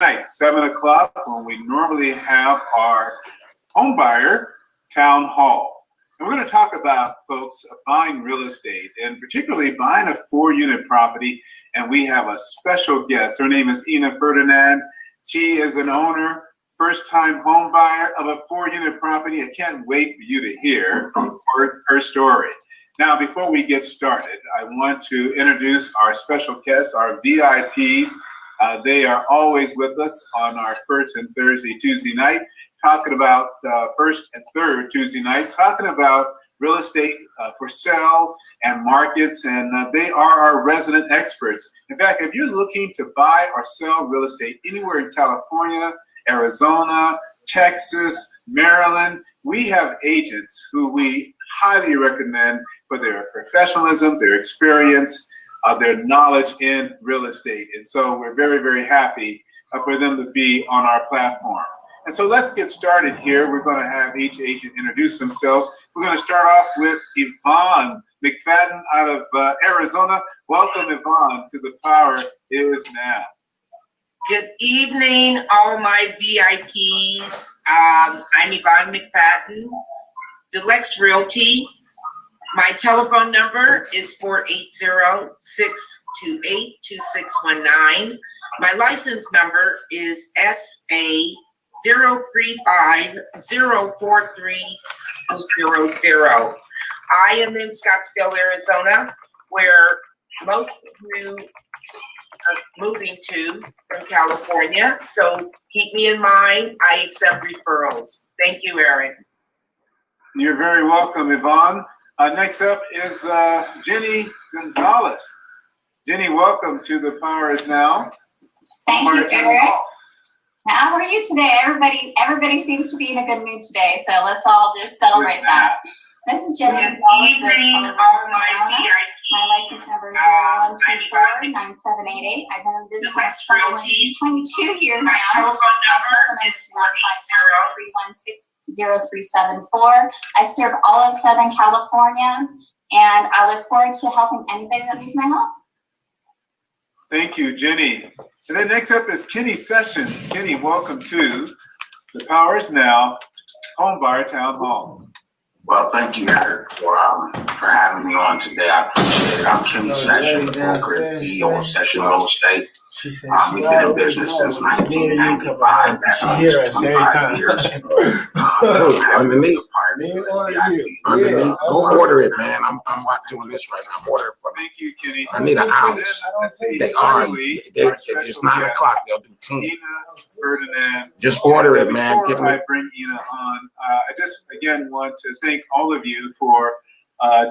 Tonight, 7 o'clock, when we normally have our homebuyer town hall. And we're going to talk about, folks, buying real estate, and particularly buying a 4-unit property. And we have a special guest. Her name is Ena Ferdinand. She is an owner, first-time home buyer of a 4-unit property. I can't wait for you to hear her story. Now, before we get started, I want to introduce our special guests, our VIPs. They are always with us on our first and Tuesday night, talking about first and third Tuesday night, talking about real estate for sale and markets, and they are our resident experts. In fact, if you're looking to buy or sell real estate anywhere in California, Arizona, Texas, Maryland, we have agents who we highly recommend for their professionalism, their experience, their knowledge in real estate. And so we're very, very happy for them to be on our platform. And so let's get started here. We're going to have each agent introduce themselves. We're going to start off with Yvonne McFadden out of Arizona. Welcome, Yvonne, to The Power Is Now. Good evening, all my VIPs. I'm Yvonne McFadden, Deluxe Realty. My telephone number is 480-628-2619. My license number is SA035-043-000. I am in Scottsdale, Arizona, where most of you are moving to from California. So keep me in mind. I accept referrals. Thank you, Aaron. You're very welcome, Yvonne. Next up is Jenny Gonzalez. Jenny, welcome to The Power Is Now. Thank you, Eric. How are you today? Everybody seems to be in a good mood today, so let's all just celebrate that. This is Jenny Gonzalez. Good evening, all my VIPs. My license number is 0124-9788. I've been in business for 22 years now. My telephone number is 480-316-0374. I serve all of Southern California, and I look forward to helping anybody that needs my help. Thank you, Jenny. And then next up is Kenny Sessions. Kenny, welcome to The Power Is Now Homebuyer Town Hall. Well, thank you, Eric, for having me on today. I appreciate it. I'm Kenny Sessions, broker and CEO of Session Real Estate. We've been in business since 1995. That means 25 years. Underneath. Underneath. Go order it, man. I'm doing this right now. I'm ordering for me. Thank you, Kenny. I need an ounce. They are. It's 9 o'clock. They'll do 10. Ena Ferdinand. Just order it, man. Before I bring Ena on, I just again want to thank all of you for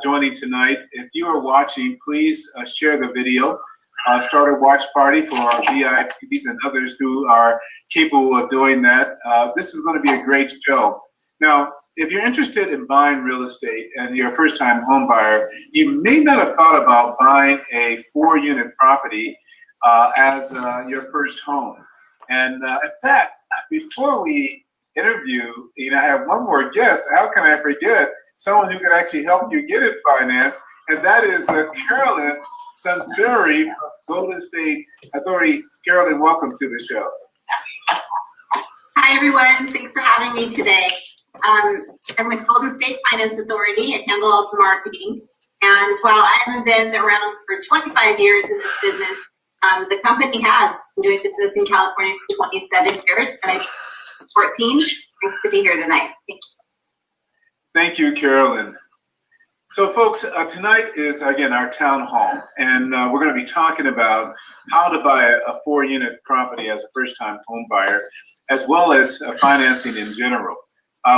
joining tonight. If you are watching, please share the video. Start a watch party for our VIPs and others who are capable of doing that. This is going to be a great show. Now, if you're interested in buying real estate and you're a first-time home buyer, you may not have thought about buying a 4-unit property as your first home. And in fact, before we interview, I have one more guest. How can I forget someone who can actually help you get it financed? And that is Carolyn Sunseri from Golden State Authority. Carolyn, welcome to the show. Hi, everyone. Thanks for having me today. I'm with Golden State Finance Authority. I handle all the marketing. And while I haven't been around for 25 years in this business, the company has been doing business in California for 27 years, and I'm 14. Thanks to be here tonight. Thank you. Thank you, Carolyn. So, folks, tonight is, again, our town hall, and we're going to be talking about how to buy a 4-unit property as a first-time home buyer, as well as financing in general.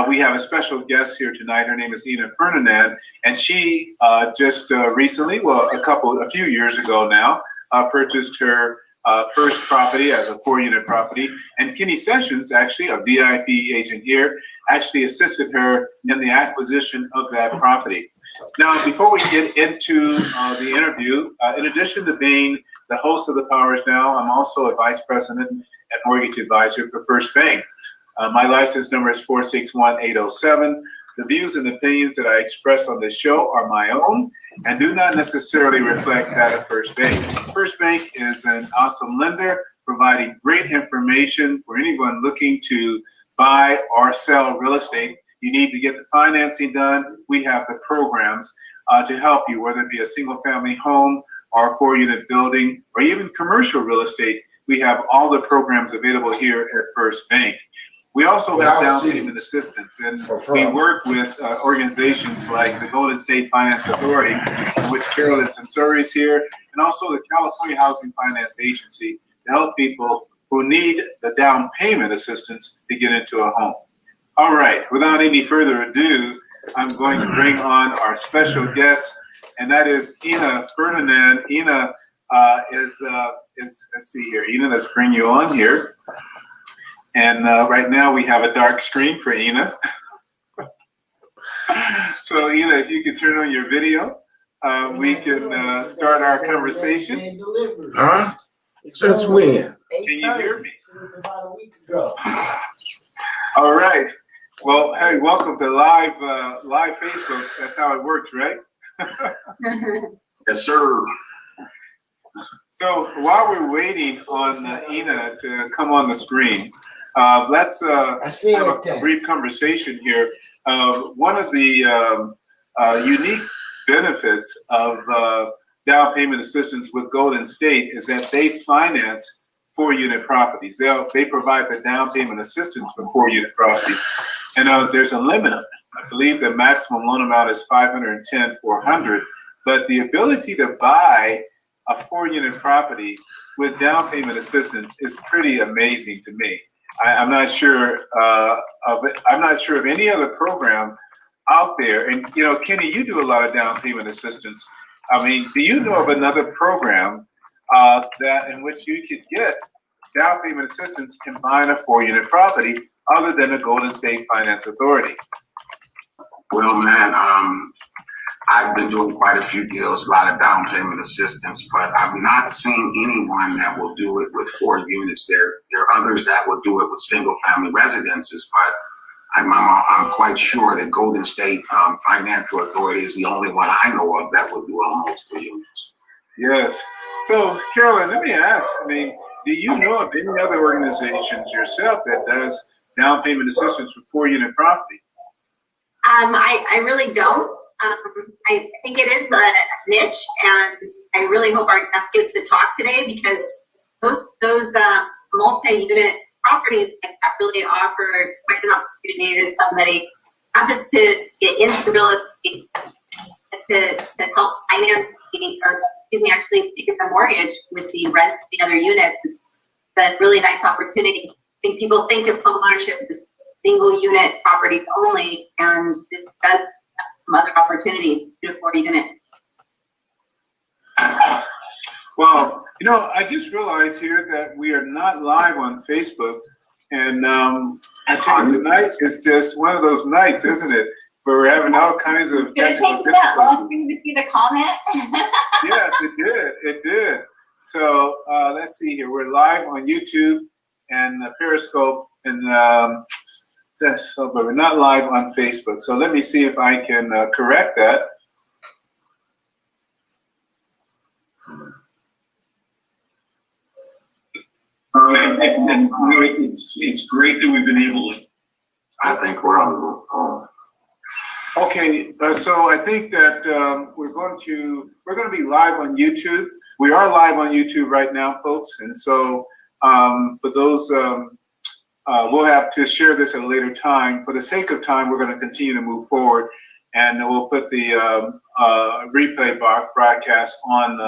We have a special guest here tonight. Her name is Ena Ferdinand, and she just recently, a few years ago now, purchased her first property as a 4-unit property. And Kenny Sessions, actually a VIP agent here, actually assisted her in the acquisition of that property. Now, before we get into the interview, in addition to being the host of The Power Is Now, I'm also a vice president and mortgage advisor for First Bank. My license number is 461807. The views and opinions that I express on this show are my own and do not necessarily reflect that of First Bank. First Bank is an awesome lender, providing great information for anyone looking to buy or sell real estate. You need to get the financing done. We have the programs to help you, whether it be a single family home or a 4-unit building or even commercial real estate. We have all the programs available here at First Bank. We also have down payment assistance, and we work with organizations like the Golden State Finance Authority, in which Carolyn Sensori is here, and also the California Housing Finance Agency to help people who need the down payment assistance to get into a home. All right, without any further ado, I'm going to bring on our special guest, and that is Ena Ferdinand. Ena is let's see here. Ena, let's bring you on here. And right now we have a dark screen for Ena. So Ena, if you could turn on your video, we can start our conversation. Huh? Since when? Can you hear me? All right. Well, hey, welcome to live Facebook. That's how it works, right? Yes, sir. So while we're waiting on Ena to come on the screen, let's have a brief conversation here. One of the unique benefits of down payment assistance with Golden State is that they finance 4-unit properties. They provide the down payment assistance for 4-unit properties. And there's a limit. I believe the maximum loan amount is $510,400, but the ability to buy a 4-unit property with down payment assistance is pretty amazing to me. I'm not sure of any other program out there. And you know, Kenny, you do a lot of down payment assistance. I mean, do you know of another program that in which you could get down payment assistance in buying a 4-unit property other than the Golden State Finance Authority? Well, man, I've been doing quite a few deals, a lot of down payment assistance, but I've not seen anyone that will do it with 4 units. There are others that will do it with single family residences, but I'm quite sure that Golden State Financial Authority is the only one I know of that will do it on multiple units. Yes. So, Carolyn, let me ask, I mean, do you know of any other organizations yourself that does down payment assistance for 4-unit property? I really don't. I think it is a niche, and I really hope our guest gets to talk today, because those multi-unit properties that really offer quite an opportunity to somebody, not just to get into real estate, but to help finance actually take their mortgage with the rent of the other unit. That's a really nice opportunity. I think people think of home ownership as single unit properties only, and it does have some other opportunities to 4-unit. Well, you know, I just realized here that we are not live on Facebook, and I tell you, tonight is just one of those nights, isn't it? Where we're having all kinds of. Did it take you that long for you to see the comment? Yes, it did. It did. So let's see here. We're live on YouTube and Periscope, and but we're not live on Facebook. So let me see if I can correct that. It's great that we've been able to. I think we're on. Okay, so I think that we're going to be live on YouTube. We are live on YouTube right now, folks, and so for those, we'll have to share this at a later time. For the sake of time, we're going to continue to move forward, and we'll put the replay broadcast on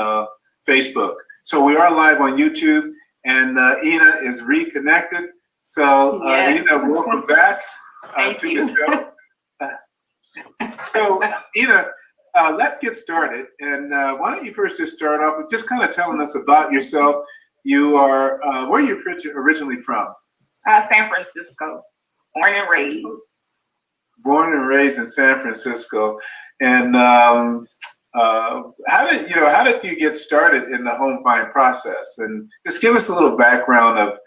Facebook. So we are live on YouTube, and Ena is reconnected. So Ena, welcome back to the show. So, Ena, let's get started. And why don't you first just start off with just kind of telling us about yourself. You are, where are you originally from? San Francisco, born and raised. Born and raised in San Francisco. And how did you get started in the home buying process? And just give us a little background of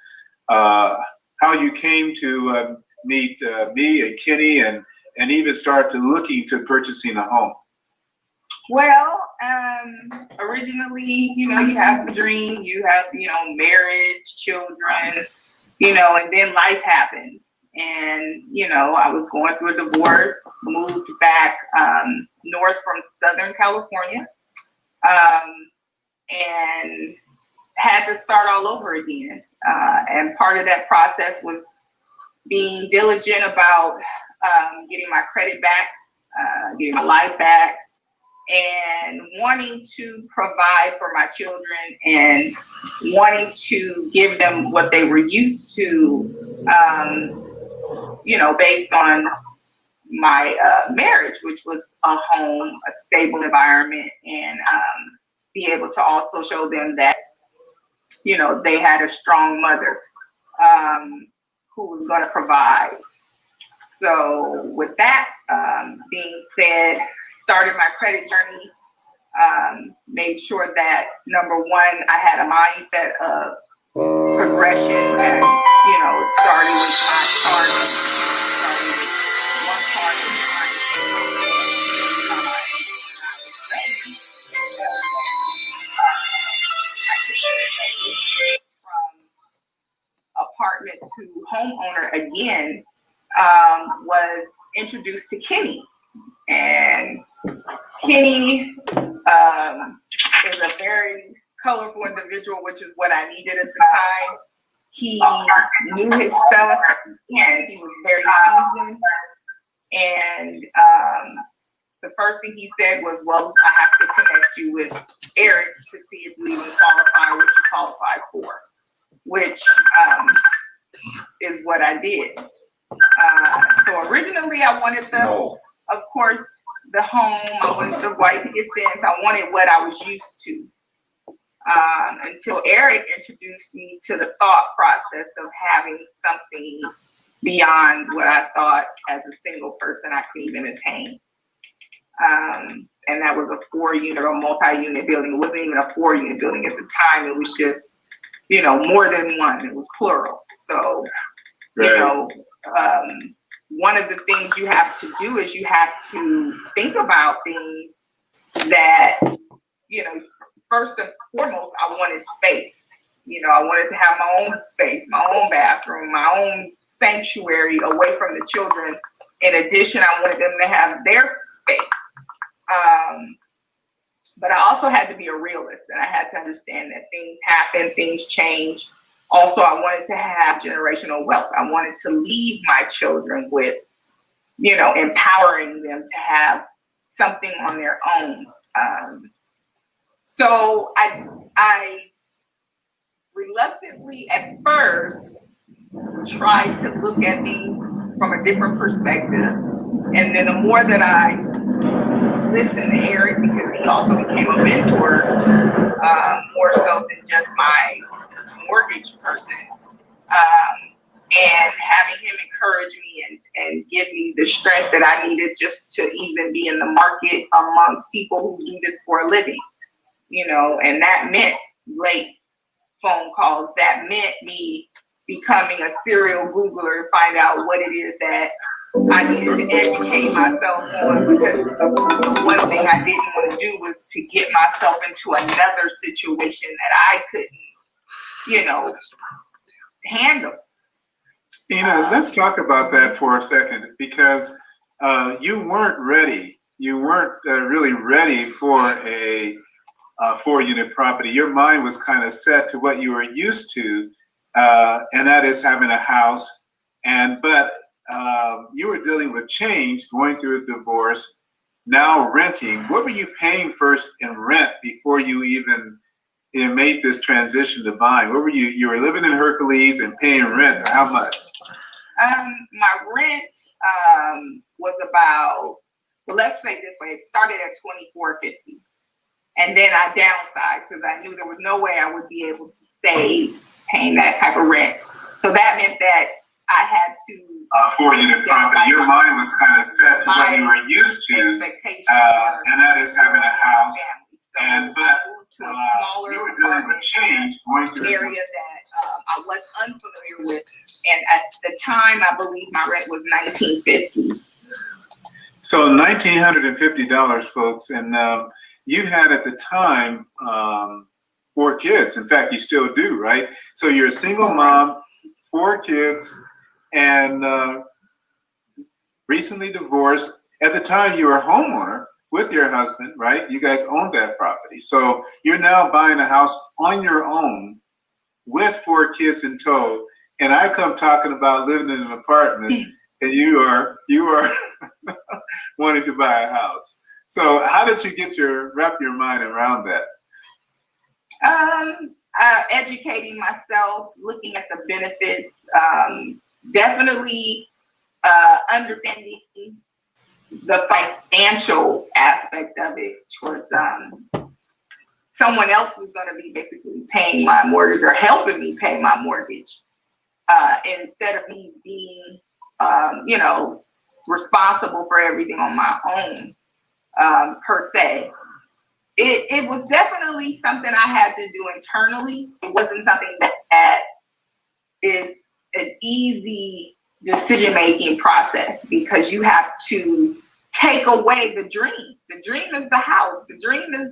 how you came to meet me and Kenny and even start to looking to purchasing a home. Well, originally, you have the dream, you have, marriage, children, and then life happens. And, I was going through a divorce, moved back north from Southern California, and had to start all over again. And part of that process was being diligent about getting my credit back, getting my life back, and wanting to provide for my children and wanting to give them what they were used to, based on my marriage, which was a home, a stable environment, and be able to also show them that, they had a strong mother who was going to provide. So with that being said, started my credit journey, made sure that, number one, I had a mindset of progression, and, it started with my target, started with one target, trying to take my from apartment to homeowner again, was introduced to Kenny. And Kenny is a very colorful individual, which is what I needed at the time. He knew his stuff, and he was very seasoned. And the first thing he said was, well, I have to connect you with Eric to see if you even qualify what you qualify for, which is what I did. So originally I wanted of course, the home, I wanted the white picket fence, I wanted what I was used to. Until Eric introduced me to the thought process of having something beyond what I thought as a single person I could even attain. And that was a 4-unit or multi-unit building. It wasn't even a 4-unit building at the time. It was just, more than one. It was plural. So, one of the things you have to do is you have to think about things that, first and foremost, I wanted space. I wanted to have my own space, my own bathroom, my own sanctuary away from the children. In addition, I wanted them to have their space. But I also had to be a realist, and I had to understand that things happen, things change. Also, I wanted to have generational wealth. I wanted to leave my children with, empowering them to have something on their own. So I reluctantly at first tried to look at things from a different perspective. And then the more that I listened to Eric, because he also became a mentor, more so than just my mortgage person, and having him encourage me and give me the strength that I needed just to even be in the market amongst people who do this for a living, and that meant late phone calls. That meant me becoming a serial Googler to find out what it is that I needed to educate myself on, because one thing I didn't want to do was to get myself into another situation that I couldn't, handle. Ena, let's talk about that for a second, because you weren't ready. You weren't really ready for a 4-unit property. Your mind was kind of set to what you were used to, and that is having a house. But you were dealing with change, going through a divorce, now renting. What were you paying first in rent before you even made this transition to buying? What were you were living in Hercules and paying rent? How much? My rent was about, well, let's say this way, it started at $24.50. And then I downsized because I knew there was no way I would be able to stay paying that type of rent. So that meant that I had to. A 4-unit property. Your mind was kind of set to what you were used to, and that is having a house. But you were dealing with change, going through area that I was unfamiliar with, and at the time, I believe my rent was $19.50. So $1,950, folks, and you had at the time 4 kids. In fact, you still do, right? So you're a single mom, 4 kids, and recently divorced. At the time, you were a homeowner with your husband, right? You guys owned that property. So you're now buying a house on your own with 4 kids in tow. And I come talking about living in an apartment, and you are wanting to buy a house. So how did you wrap your mind around that? Educating myself, looking at the benefits, definitely understanding the financial aspect of it, which was someone else was going to be basically paying my mortgage or helping me pay my mortgage, instead of me being, responsible for everything on my own, per se. It was definitely something I had to do internally. It wasn't something that is an easy decision-making process, because you have to take away the dream. The dream is the house. The dream is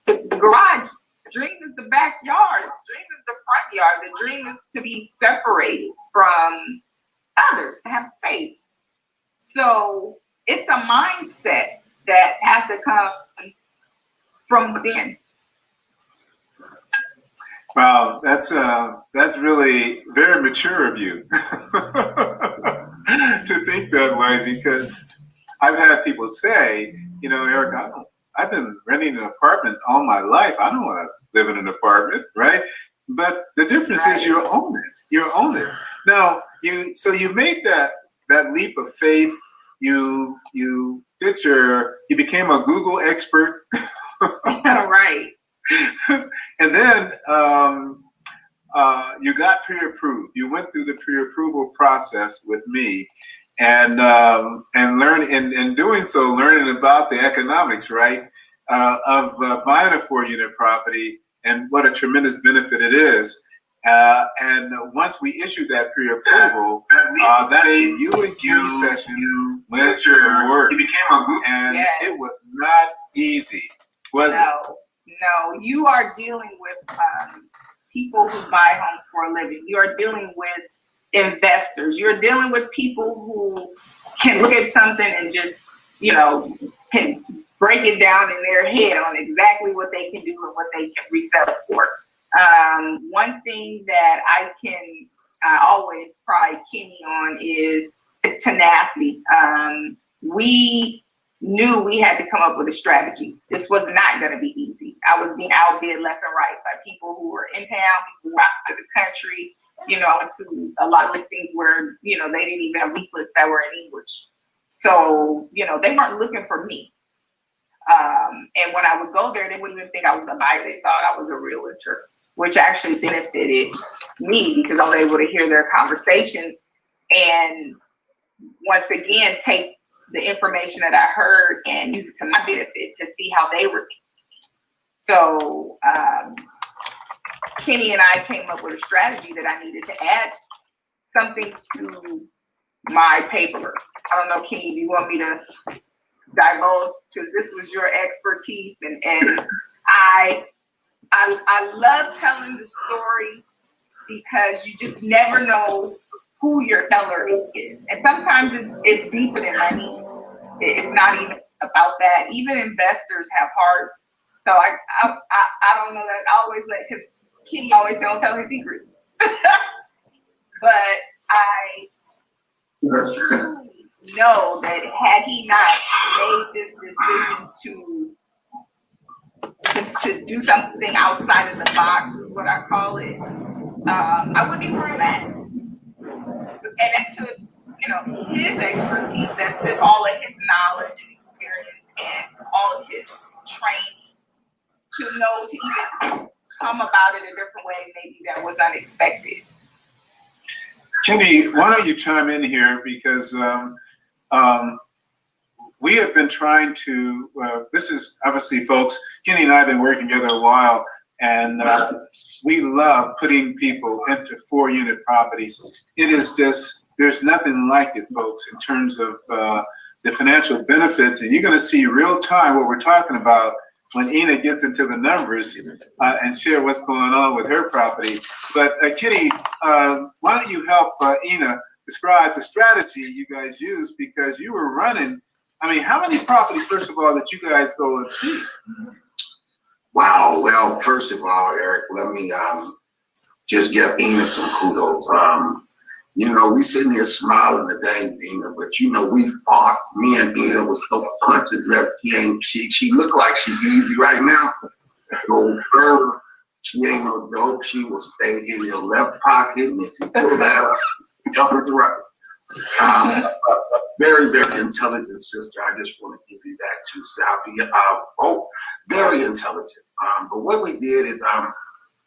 the garage. The dream is the backyard. The dream is the front yard. The dream is to be separated from others, to have space. So it's a mindset that has to come from within. Wow, that's really very mature of you to think that way, because I've had people say, Eric, I've been renting an apartment all my life. I don't want to live in an apartment, right? But the difference is you own it. You own it. Now, you made that leap of faith. You became a Google expert. Right. And then you got pre-approved. You went through the pre-approval process with me, and learn in doing so, learning about the economics, right, of buying a 4-unit property and what a tremendous benefit it is. And once we issued that pre-approval, that you and Key sessions went to work. You became a group, and it was not easy, was it? No, you are dealing with people who buy homes for a living. You are dealing with investors. You're dealing with people who can look at something and just, can break it down in their head on exactly what they can do and what they can resell it for. One thing that I always pride Kenny on is tenacity. We knew we had to come up with a strategy. This was not going to be easy. I was being outbid left and right by people who were in town, people who were out of the country. I went to a lot of listings where, they didn't even have leaflets that were in English. So, they weren't looking for me. And when I would go there, they wouldn't even think I was a buyer. They thought I was a realtor, which actually benefited me because I was able to hear their conversation and once again take the information that I heard and use it to my benefit to see how they were thinking. So Kenny and I came up with a strategy that I needed to add something to my paperwork. I don't know, Kenny, do you want me to divulge to this was your expertise? And I love telling the story because you just never know who your seller is. And sometimes it's deeper than money. It's not even about that. Even investors have heart. So I don't know that I always let his Kenny always don't tell his secrets. But I truly know that had he not made this decision to do something outside of the box, is what I call it, I wouldn't be where I'm at. And it took, his expertise, that took all of his knowledge and experience and all of his training to know to even come about it a different way, maybe that was unexpected. Kenny, why don't you chime in here, because we have been trying to, this is obviously, folks, Kenny and I have been working together a while, and we love putting people into 4-unit properties. It is just, there's nothing like it, folks, in terms of the financial benefits, and you're going to see real time what we're talking about when Ena gets into the numbers and share what's going on with her property. But Kitty, why don't you help Ena describe the strategy you guys use, because you were running. I mean, how many properties, first of all, that you guys go and see? Wow. Well, first of all, Eric, let me just give Ena some kudos. You know, we sitting here smiling today, Ena, but you know, we fought. Me and Ena was so punches left. She looked like she's easy right now. So her, she ain't no dope. She will stay in your left pocket, and if you pull that up, jump at the right. Very, very intelligent sister. I just want to give you that too, Salvi. Very intelligent. But what we did is,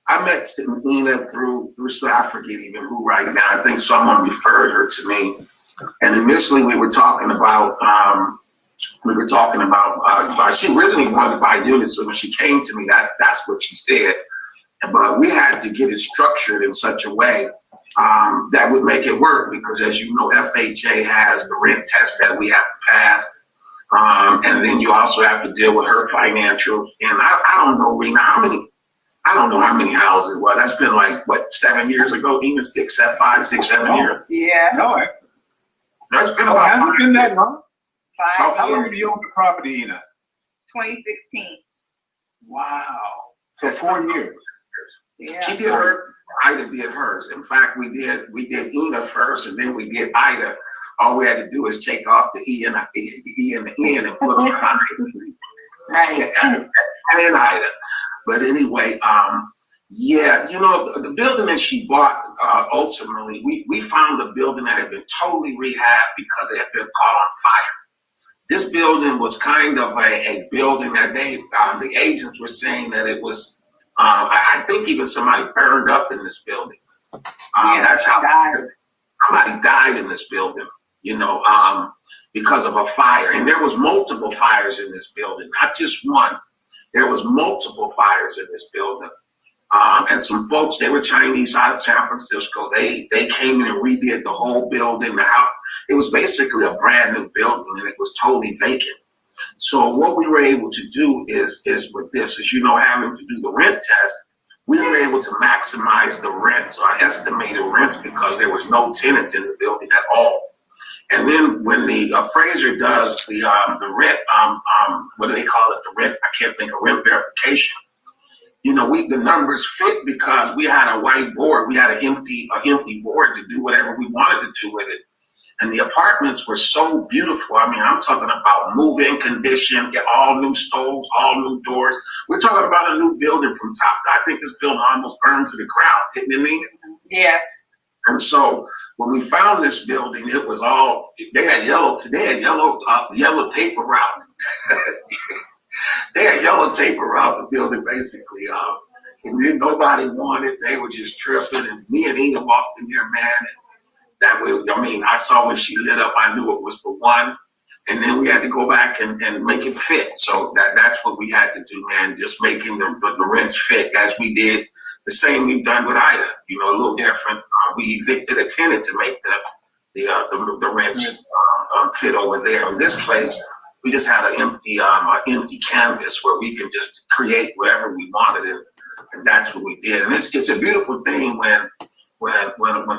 I met Ena through so I forget even who right now. I think someone referred her to me. And initially we were talking about, she originally wanted to buy units. So when she came to me, that's what she said. But we had to get it structured in such a way that would make it work, because as you know, FHA has the rent test that we have to pass. And then you also have to deal with her financials. And I don't know, Rena, I don't know how many houses it was. That's been like, what, 7 years ago? Even 5, 6, 7 years. Yeah. No, That's been about hasn't been that long. 5 How long years. have you owned the property, Ena? 2016. Wow. So 4 years. Yeah. She did her, Ida did hers. In fact, we did Ena first, and then we did Ida. All we had to do is take off the E and the N and put on Ida. Right. And then Ida. But anyway, yeah, you know, the building that she bought, ultimately, we found a building that had been totally rehabbed because it had been caught on fire. This building was kind of a building that the agents were saying that it was, I think even somebody burned up in this building. That's how somebody died in this building, you know, because of a fire. And there was multiple fires in this building, not just one. There was multiple fires in this building. And some folks, they were Chinese out of San Francisco. They came in and redid the whole building. The house, it was basically a brand new building, and it was totally vacant. So what we were able to do is with this, as you know, having to do the rent test, we were able to maximize the rents, our estimated rents, because there was no tenants in the building at all. And then when the appraiser does the rent, what do they call it? The rent, I can't think of rent verification. You know, the numbers fit because we had a white board. We had an empty board to do whatever we wanted to do with it. And the apartments were so beautiful. I mean, I'm talking about move-in condition, all new stoves, all new doors. We're talking about a new building from top. I think this building almost burned to the ground, didn't it? Yeah. And so when we found this building, it was all, they had yellow tape around it. They had yellow tape around the building, basically. And then nobody wanted, they were just tripping. And me and Ena walked in there, man. And that way, I mean, I saw when she lit up, I knew it was the one. And then we had to go back and make it fit. So that's what we had to do, man, just making the rents fit as we did the same we've done with Ida, you know, a little different. We evicted a tenant to make the rents fit over there. In this place, we just had an empty canvas where we can just create whatever we wanted, and that's what we did. And it's a beautiful thing when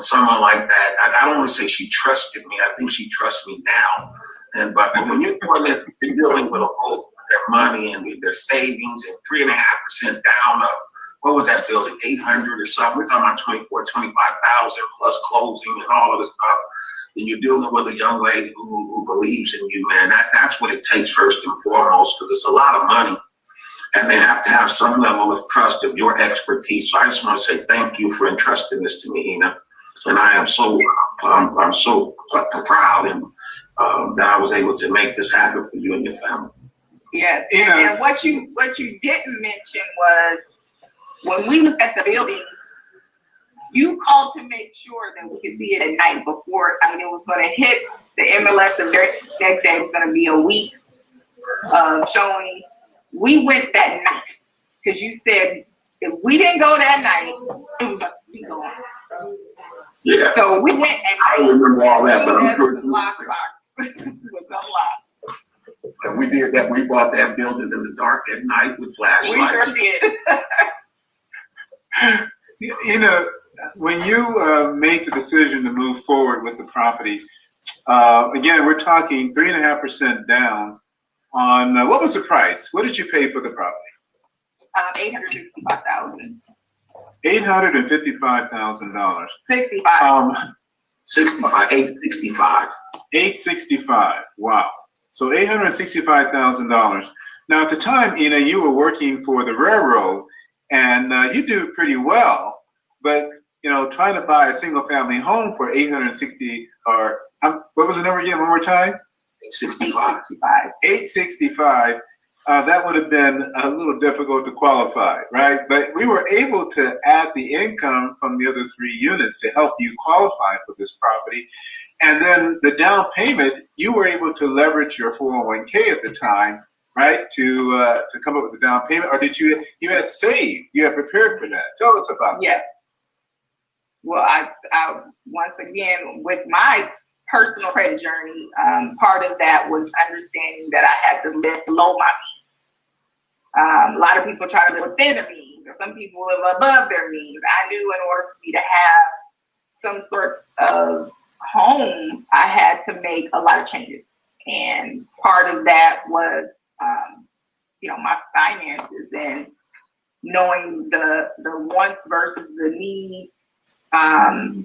someone like that, I don't want to say she trusted me. I think she trusts me now. But when you're doing this, you're dealing with their money and with their savings and 3.5% down of, what was that building, 800 or something? We're talking about 25,000 plus closing and all of this stuff. And you're dealing with a young lady who believes in you, man. That's what it takes first and foremost, because it's a lot of money. And they have to have some level of trust of your expertise. So I just want to say thank you for entrusting this to me, Ena. And I am so I'm so proud and that I was able to make this happen for you and your family. Yeah. And what you didn't mention was, when we looked at the building, you called to make sure that we could see it at night before. I mean, it was going to hit the MLS the very next day. It was going to be a week of showing. We went that night because you said if we didn't go that night, it was going to be gone. Yeah. So we went at night. I don't remember all that, but I'm sure. Lockbox. was unlocked. And we did that. We bought that building in the dark at night with We flashlights. sure did. You know, when you make the decision to move forward with the property, again, we're talking 3.5% down on, what was the price? What did you pay for the property? $855,000. $855,000. 65. 65, 865. $865. Wow. So $865,000. Now, at the time, Ena, you were working for the railroad, and you do pretty well. But you know, trying to buy a single-family home for 860, or what was the number again? One more time. 865. 865. That would have been a little difficult to qualify, right? But we were able to add the income from the other 3 units to help you qualify for this property. And then the down payment, you were able to leverage your 401k at the time, right? To come up with the down payment, or did you had saved, you had prepared for that? Tell us about that. Yes. Well, I once again, with my personal credit journey, part of that was understanding that I had to live below my means. A lot of people try to live within their means, or some people live above their means. I knew in order for me to have some sort of home, I had to make a lot of changes. And part of that was, you know, my finances and knowing the wants versus the needs.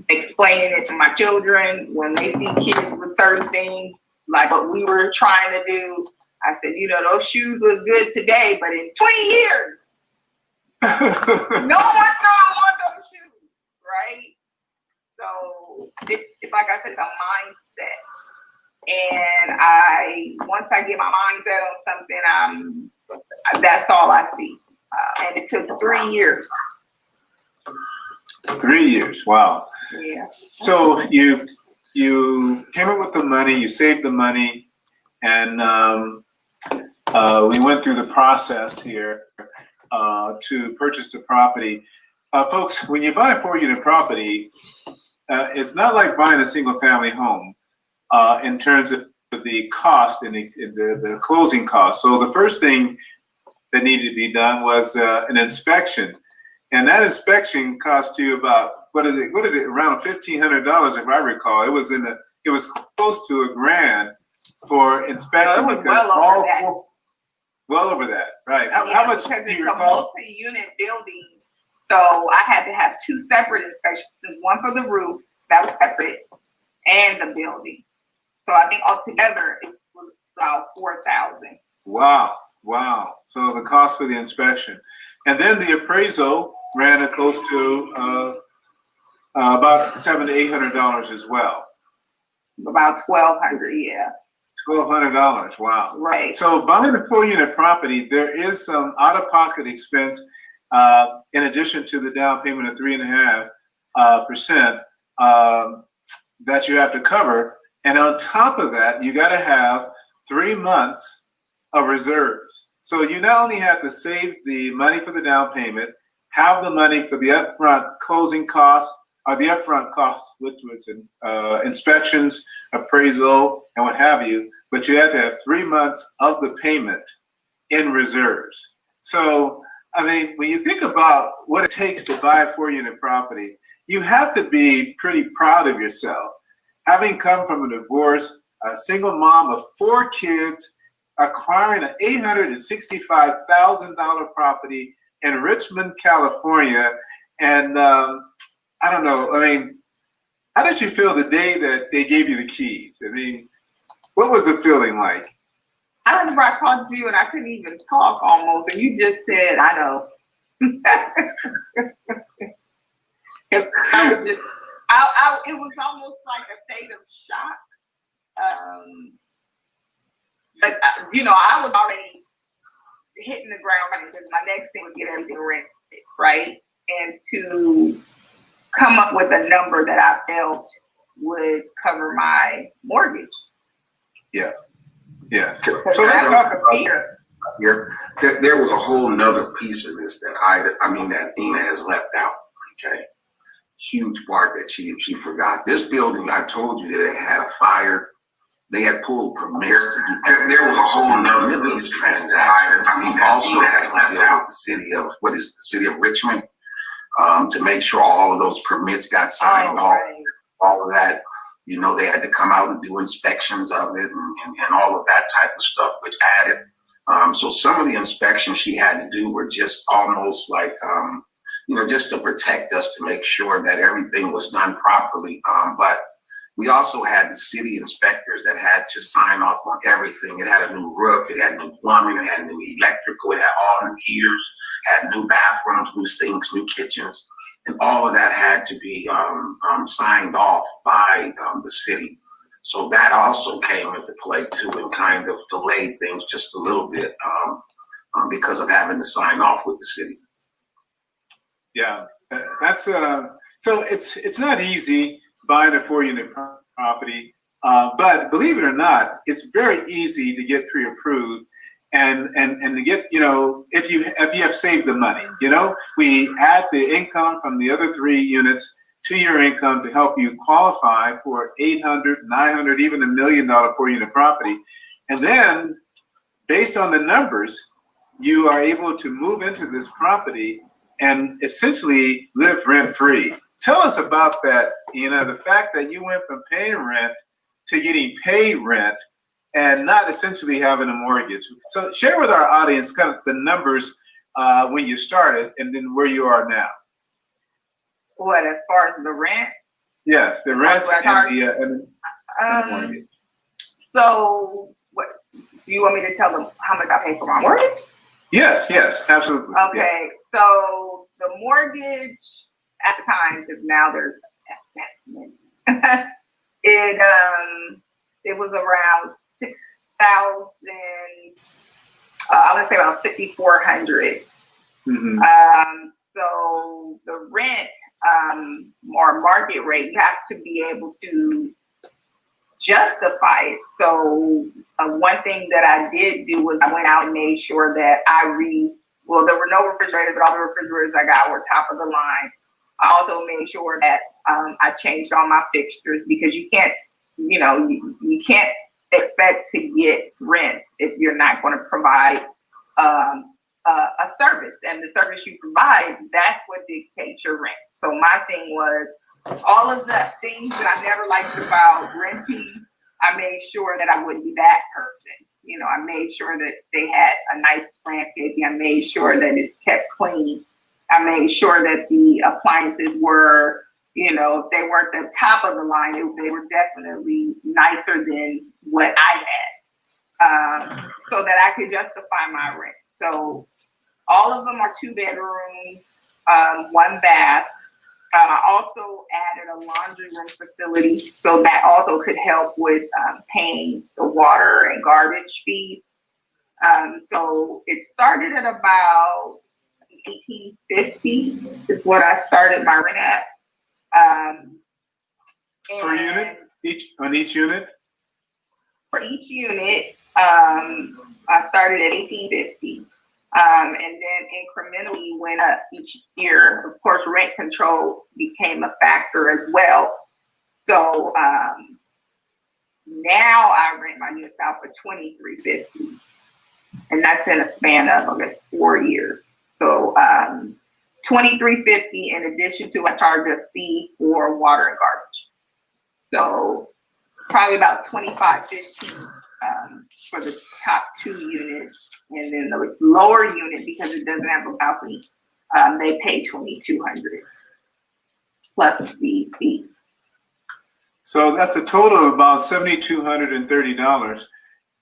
Explaining it to my children when they see kids with certain things, like what we were trying to do. I said, you know, those shoes look good today, but in 20 years, no one's gonna want those shoes, right? So it's like I said, it's a mindset. And once I get my mindset on something, that's all I see. And it took 3 years. 3 years. Wow. Yeah. So you came up with the money, you saved the money, and we went through the process here to purchase the property. Folks, when you buy a 4-unit property, it's not like buying a single-family home in terms of the cost and the closing costs. So the first thing that needed to be done was an inspection. And that inspection cost you about, around $1,500 if I recall. It was close to $1,000 for inspecting. No, it was well over that. Well over that, right? How much do you recall? It's a multi-unit building, so I had to have 2 separate inspections, one for the roof, that was separate, and the building. So I think altogether it was about $4,000. Wow. So the cost for the inspection. And then the appraisal ran it close to about $700 to $800 as well. About $1,200, yeah. $1,200, wow. Right. So buying a 4-unit property, there is some out-of-pocket expense in addition to the down payment of 3.5% that you have to cover. And on top of that, you got to have 3 months of reserves. So you not only have to save the money for the down payment, have the money for the upfront closing costs, or the upfront costs, which was inspections, appraisal, and what have you, but you have to have 3 months of the payment in reserves. So, I mean, when you think about what it takes to buy a 4-unit property, you have to be pretty proud of yourself. Having come from a divorce, a single mom of 4 kids, acquiring an $865,000 property in Richmond, California. And I don't know, I mean, how did you feel the day that they gave you the keys? I mean, what was the feeling like? I remember I called you and I couldn't even talk almost, and you just said, I know. It was almost like a state of shock. But you know, I was already hitting the ground running because my next thing was get everything rented, right? And to come up with a number that I felt would cover my mortgage. Yes. Yes. So let's talk about here. There was a whole nother piece of this that that Ena has left out. Okay. Huge part that she forgot. This building, I told you that it had a fire they had pulled permits to do. There was a whole nother transaction. I mean, also had left out the city of Richmond, to make sure all of those permits got signed off. Right. All of that, you know, they had to come out and do inspections of it and all of that type of stuff, which added. So some of the inspections she had to do were just almost like, you know, just to protect us, to make sure that everything was done properly. But we also had the city inspectors that had to sign off on everything. It had a new roof, it had new plumbing, it had new electrical, it had all new heaters, had new bathrooms, new sinks, new kitchens. And all of that had to be signed off by the city. So that also came into play too, and kind of delayed things just a little bit because of having to sign off with the city. Yeah, that's so it's not easy buying a 4-unit property, but believe it or not, it's very easy to get pre-approved. And to get, you know, if you have saved the money, you know, we add the income from the other 3 units to your income to help you qualify for $800, $900, even $1 million 4-unit property. And then based on the numbers, you are able to move into this property and essentially live rent-free. Tell us about that, Ena, the fact that you went from paying rent to getting paid rent and not essentially having a mortgage. So share with our audience kind of the numbers when you started and then where you are now. What, as far as the rent? Yes, the rents and the mortgage. So what, do you want me to tell them how much I pay for my mortgage? Yes, absolutely. Okay, so the mortgage at the time, because now there's it was around 6,000. I would say around 6,400. Mm-hmm. So the rent, or market rate, you have to be able to justify it. So one thing that I did do was I went out and made sure that well, there were no refrigerators, but all the refrigerators I got were top of the line. I also made sure that I changed all my fixtures, because you can't, you know, you can't expect to get rent if you're not going to provide a service, and the service you provide, that's what dictates your rent. So my thing was all of the things that I never liked about renting, I made sure that I wouldn't be that person. You know, I made sure that they had a nice landscaping. I made sure that it's kept clean. I made sure that the appliances were, you know, if they weren't the top of the line, they were definitely nicer than what I had, so that I could justify my rent. So all of them are 2 bedrooms, 1 bath. I also added a laundry room facility, so that also could help with paying the water and garbage fees. So it started at about $1,850 is what I started my rent at. Per unit? On each unit? For each unit, I started at $1,850. And then incrementally went up each year. Of course, rent control became a factor as well. So now I rent my units out for $2,350, and that's in a span of, I guess, 4 years. So $2,350 in addition to I charge a fee for water and garbage. So probably about $2,550 for the top 2 units, and then the lower unit, because it doesn't have a balcony, they pay $2,200 plus the fee. So that's a total of about $7,230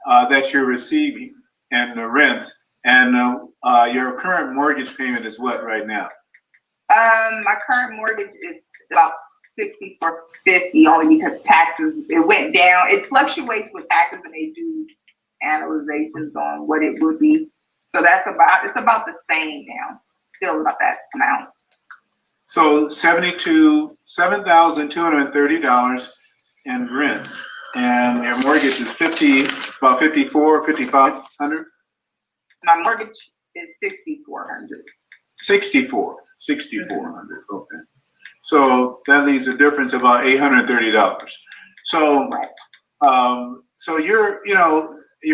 that you're receiving in the rent, and your current mortgage payment is what right now? My current mortgage is about $6,450, only because taxes, it went down. It fluctuates with taxes, and they do analyzations on what it would be. So it's about the same now, still about that amount. So $7,230 in rents, and your mortgage is about $5,400. My mortgage is $6,400. $6,400. Okay. So that leaves a difference of about $830. So So you're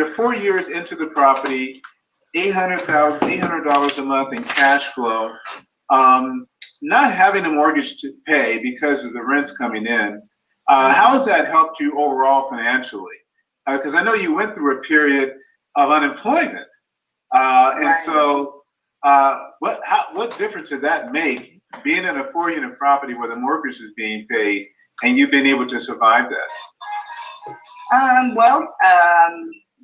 4 years into the property, $800 a month in cash flow, not having a mortgage to pay because of the rents coming in. How has that helped you overall financially? Because I know you went through a period of unemployment, and so what difference did that make, being in a 4-unit property where the mortgage is being paid and you've been able to survive that?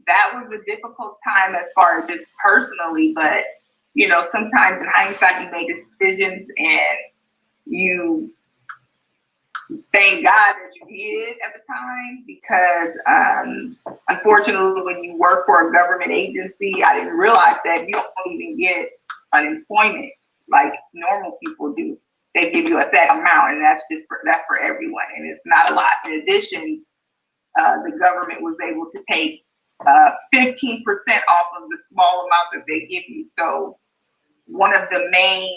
That was a difficult time as far as just personally, but sometimes in hindsight you make decisions and you thank God that you did at the time, because unfortunately when you work for a government agency, I didn't realize that you don't even get unemployment like normal people do. They give you a set amount, and that's for everyone, and it's not a lot. In addition, the government was able to take 15% off of the small amount that they give you. So one of the main,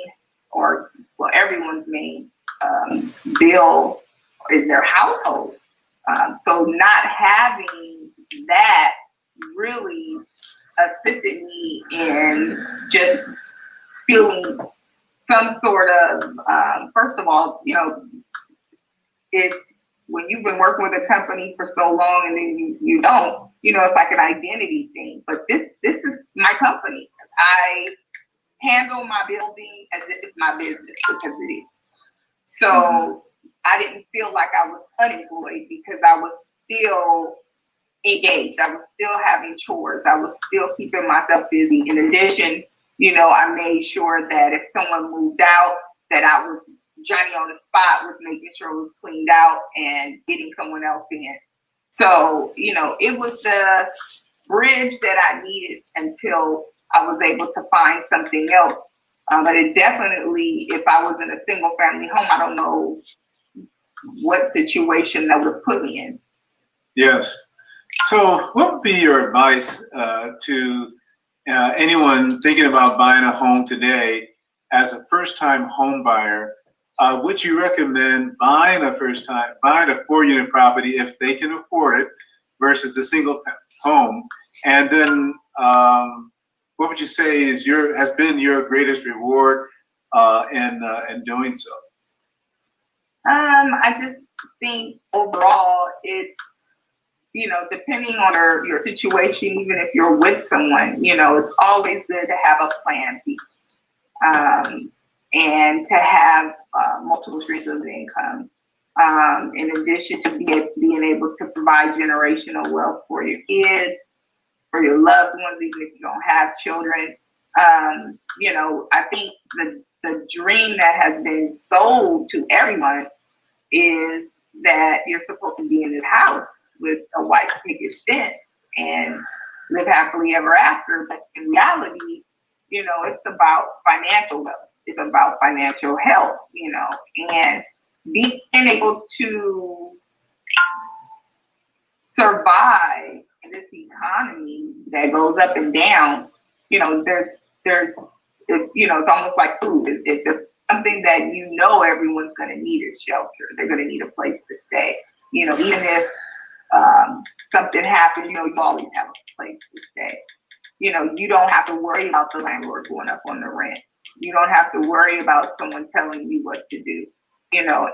everyone's main bill is their household. So not having that really assisted me in just feeling some sort of, first of all, when you've been working with a company for so long and then you don't, it's like an identity thing. But this is my company. I handle my building as if it's my business, because it is. So I didn't feel like I was unemployed because I was still engaged. I was still having chores. I was still keeping myself busy. In addition, I made sure that if someone moved out, that I was Johnny on the spot with making sure it was cleaned out and getting someone else in. So, it was the bridge that I needed until I was able to find something else. But it definitely, if I was in a single family home, I don't know what situation that would put me in. Yes. So what would be your advice to anyone thinking about buying a home today as a first-time home buyer? Would you recommend buying a 4-unit property if they can afford it versus a single home? And then what would you say has been your greatest reward in doing so? I just think overall depending on your situation, even if you're with someone, it's always good to have a plan B. And to have multiple streams of income, in addition to being able to provide generational wealth for your kids, for your loved ones, even if you don't have children. I think the dream that has been sold to everyone is that you're supposed to be in this house with a white picket fence and live happily ever after. But in reality, it's about financial wealth. It's about financial health, and being able to survive in this economy that goes up and down. There's it's almost like food. It's just something that everyone's going to need is shelter. They're going to need a place to stay. Even if something happens, you always have a place to stay. You don't have to worry about the landlord going up on the rent. You don't have to worry about someone telling you what to do,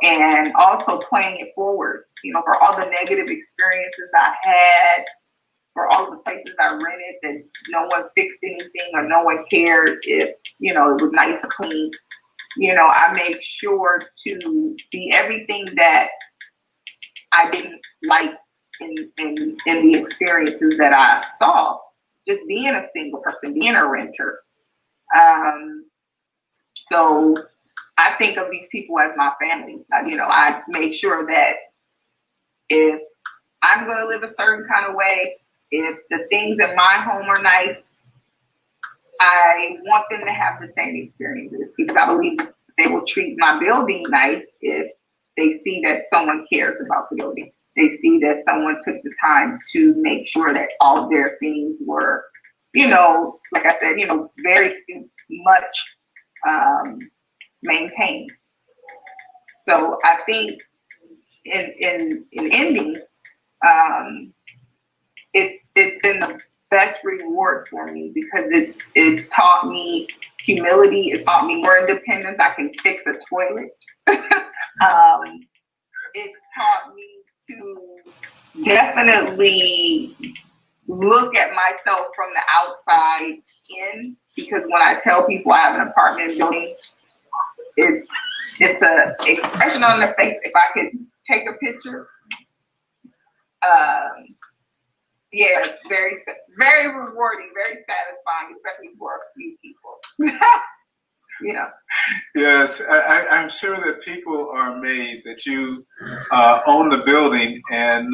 and also playing it forward, for all the negative experiences I had, for all the places I rented that no one fixed anything or no one cared if, it was nice and clean. I made sure to be everything that I didn't like in the experiences that I saw, just being a single person, being a renter. So I think of these people as my family. I make sure that if I'm going to live a certain kind of way, if the things in my home are nice, I want them to have the same experiences, because I believe they will treat my building nice if they see that someone cares about the building. They see that someone took the time to make sure that all of their things were, like I said, very much maintained. So I think in ending, it's been the best reward for me because it's taught me humility. It's taught me more independence. I can fix a toilet. It taught me to definitely look at myself from the outside in, because when I tell people I have an apartment building, it's a expression on their face. If I could take a picture, yeah, it's very, very rewarding, very satisfying, especially for a few people. Yeah. Yes, I'm sure that people are amazed that you own the building, and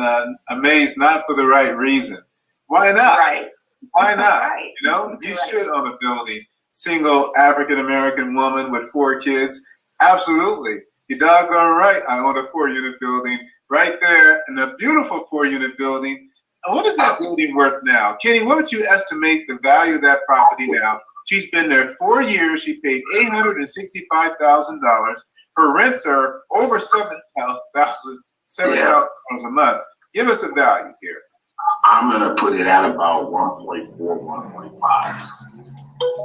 amazed not for the right reason. Why not? Right. Why not? Right. You know, you Right. should own a building. Single African-American woman with 4 kids. Absolutely. You're doggone right. I own a 4-unit building right there, in a beautiful 4-unit building. And what is that building worth now? Kenny, what would you estimate the value of that property now? She's been there 4 years. She paid $865,000. Her rents are over $7,000 a month. Give us a value here. I'm gonna put it at about 1.4, 1.5.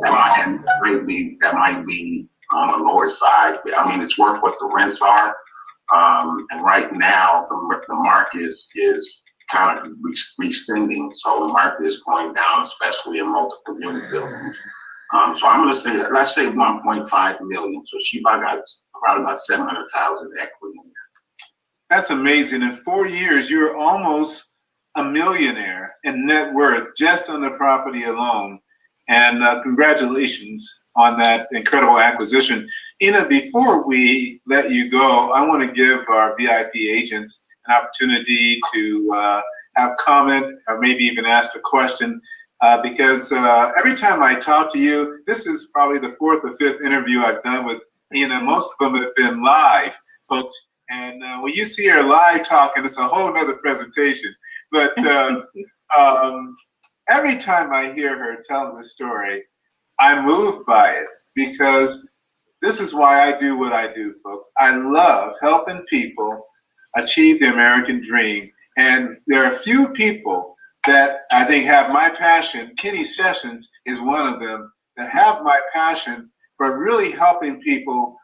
That might be on the lower side. I mean, it's worth what the rents are. And right now, the market is kind of rescinding, so the market is going down, especially in multiple unit buildings. So I'm gonna say, let's say 1.5 million. So she got probably about 700,000 equity in there. That's amazing. In 4 years, you're almost a millionaire in net worth just on the property alone. And congratulations on that incredible acquisition. Ena, before we let you go, I want to give our VIP agents an opportunity to have comment or maybe even ask a question. Because every time I talk to you, this is probably the 4th or 5th interview I've done with Ena. Most of them have been live, folks. And when you see her live talking, it's a whole nother presentation. But every time I hear her tell the story, I'm moved by it, because this is why I do what I do, folks. I love helping people achieve the American dream. And there are few people that I think have my passion. Kenny Sessions is one of them that have my passion for really helping people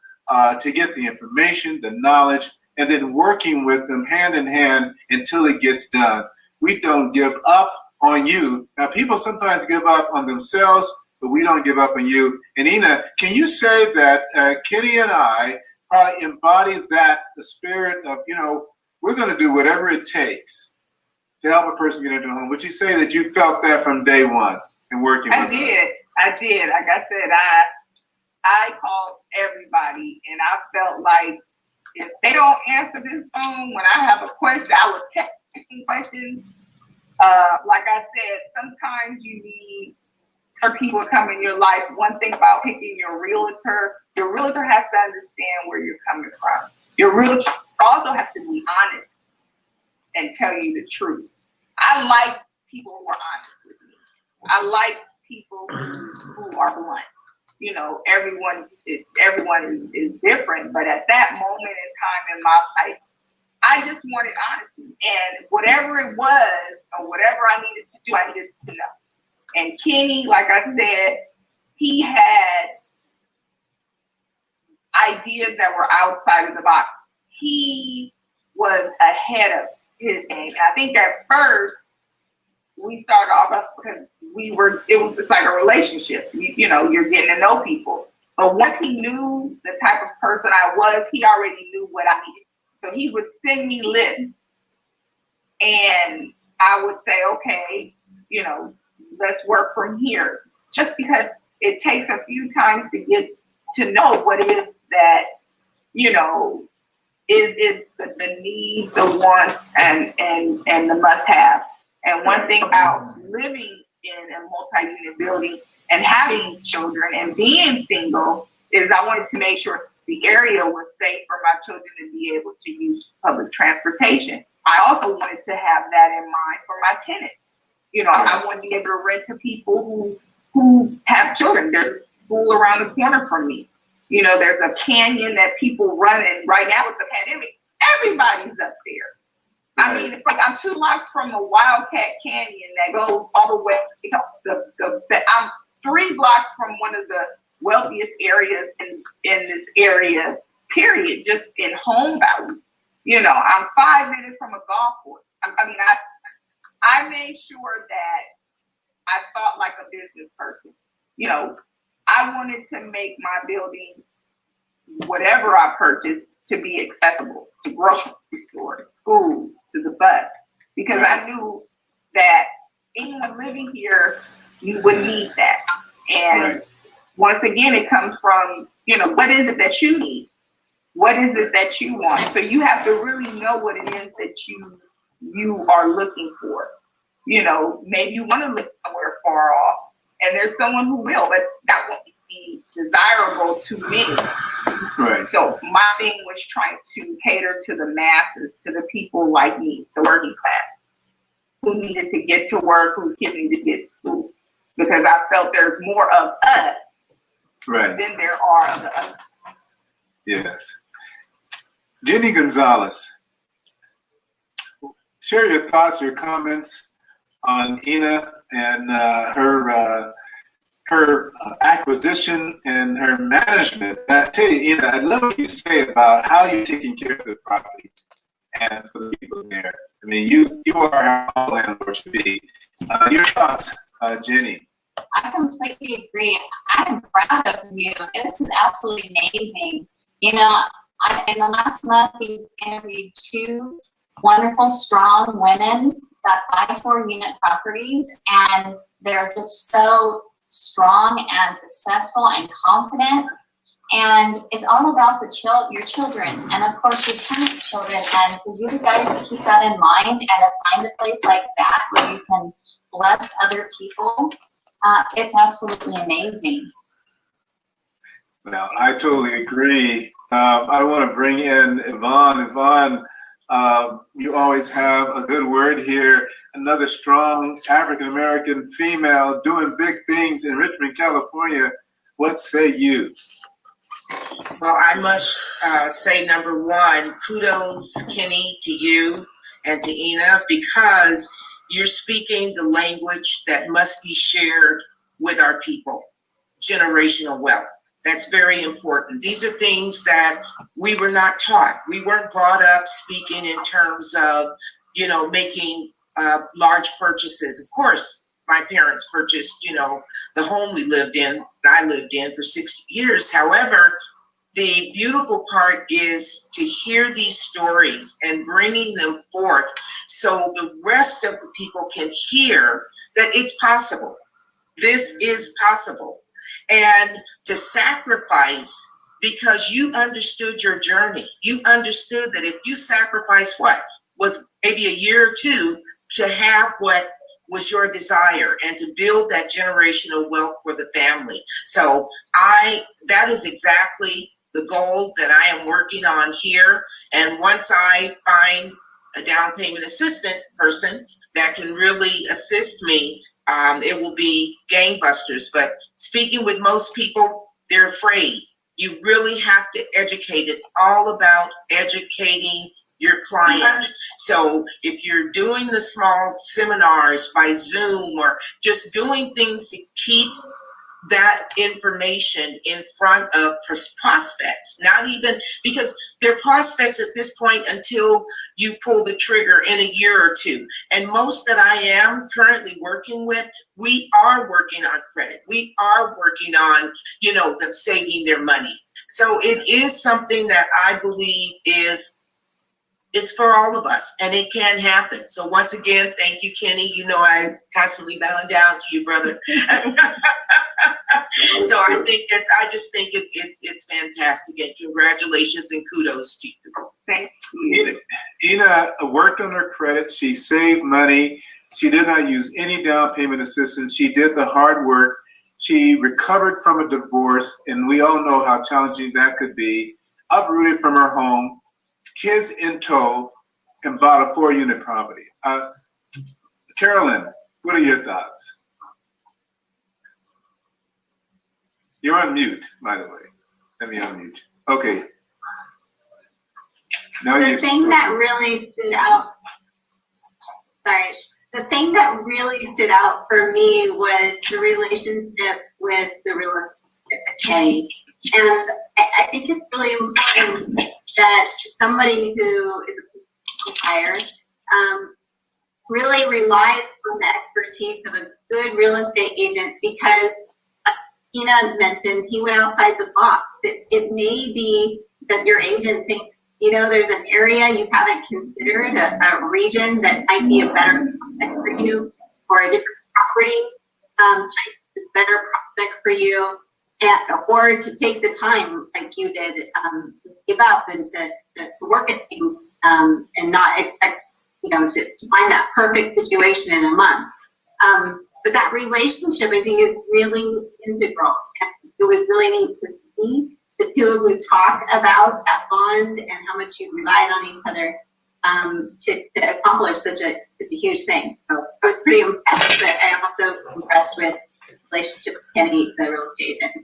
to get the information, the knowledge, and then working with them hand in hand until it gets done. We don't give up on you. Now, people sometimes give up on themselves, but we don't give up on you. And Ena, can you say that Kenny and I probably embody that, the spirit of, we're going to do whatever it takes to help a person get into a home? Would you say that you felt that from day one in working with us? I did. Like I said, I called everybody, and I felt like if they don't answer this phone when I have a question, I would text questions. Like I said, sometimes you need certain people to come in your life. One thing about picking your realtor has to understand where you're coming from. Your realtor also has to be honest and tell you the truth. I like people who are honest with me. I like people who are blunt. Everyone is different, but at that moment in time in my life, I just wanted honesty. And whatever it was, or whatever I needed to do, I needed to know. And Kenny, like I said, he had ideas that were outside of the box. He was ahead of his game. I think at first we started off because it's like a relationship. You're getting to know people. But once he knew the type of person I was, he already knew what I needed. So he would send me lists, and I would say, okay, let's work from here. Just because it takes a few times to get to know what it is that, is the need, the want, and the must-have. And one thing about living in a multi-unit building and having children and being single is I wanted to make sure the area was safe for my children to be able to use public transportation. I also wanted to have that in mind for my tenants. I wanted to be able to rent to people who have children. There's a school around the corner from me. There's a canyon that people run in right now with the pandemic. Everybody's up there. I mean, it's like I'm 2 blocks from the Wildcat Canyon that goes all the way. I'm 3 blocks from one of the wealthiest areas in this area. Period. Just in home value. You know, I'm 5 minutes from a golf course. I made sure that I thought like a business person. You know, I wanted to make my building, whatever I purchased, to be accessible to grocery stores, schools, to the bus, because I knew that anyone living here, you would need that. And once again, it comes from, you know, what is it that you need? What is it that you want? So you have to really know what it is that you are looking for. You know, maybe you want to live somewhere far off, and there's someone who will, but that won't be desirable to many. Right. So my thing was trying to cater to the masses, to the people like me, the working class, who needed to get to work, whose kids needed to get to school, because I felt there's more of us than there are of the others. Yes. Jenny Gonzalez, share your thoughts, your comments on Ena and her acquisition and her management. I tell you, Ena, I'd love what you say about how you're taking care of the property and for the people there. I mean, you are how landlord should be. Your thoughts, Jenny? I completely agree. I'm proud of you. This is absolutely amazing. You know, in the last month, we interviewed 2 wonderful, strong women that buy 4-unit properties, and they're just so strong and successful and confident. And it's all about your children, and of course your tenants' children. And for you guys to keep that in mind and to find a place like that where you can bless other people, it's absolutely amazing. Well, I totally agree. I want to bring in Yvonne. Yvonne, you always have a good word here. Another strong African-American female doing big things in Richmond, California. What say you? Well, I must say, number one, kudos, Kenny, to you and to Ena, because you're speaking the language that must be shared with our people, generational wealth. That's very important. These are things that we were not taught. We weren't brought up speaking in terms of, you know, making large purchases. Of course, my parents purchased, you know, the home we lived in, I lived in for 60 years. However, the beautiful part is to hear these stories and bringing them forth so the rest of the people can hear that it's possible. This is possible. And to sacrifice because you understood your journey. You understood that if you sacrifice what was maybe a year or 2 to have what was your desire and to build that generational wealth for the family. So that is exactly the goal that I am working on here. And once I find a down payment assistant person that can really assist me, it will be gangbusters. But speaking with most people, they're afraid. You really have to educate. It's all about educating your clients. So if you're doing the small seminars by Zoom or just doing things to keep that information in front of prospects, not even because they're prospects at this point until you pull the trigger in a year or 2. And most that I am currently working with, we are working on credit. We are working on, you know, them saving their money. So it is something that I believe it's for all of us, and it can happen. So once again, thank you, Kenny. You know I'm constantly bowing down to you, brother. So I just think it's fantastic, and congratulations and kudos to you. Thank you. Ena worked on her credit. She saved money. She did not use any down payment assistance. She did the hard work. She recovered from a divorce, and we all know how challenging that could be. Uprooted from her home, kids in tow, and bought a 4-unit property. Carolyn, what are your thoughts? You're on mute, by the way. Let me unmute. Okay. Now The thing that really stood out sorry. The thing that really stood out for me was the relationship with the real estate attorney. And I think it's really important that somebody who is a buyer really relies on the expertise of a good real estate agent, because Ena mentioned he went outside the box. It may be that your agent thinks, there's an area you haven't considered, a region that might be a better prospect for you, or a different property better prospect for you, or to take the time like you did to give up and to work at things and not expect to find that perfect situation in a month. But that relationship, I think, is really integral. And it was really neat to see the two of you talk about that bond and how much you relied on each other to accomplish such a huge thing. So I was pretty impressed, but I am also impressed with the relationship with Kenny, the real estate agent.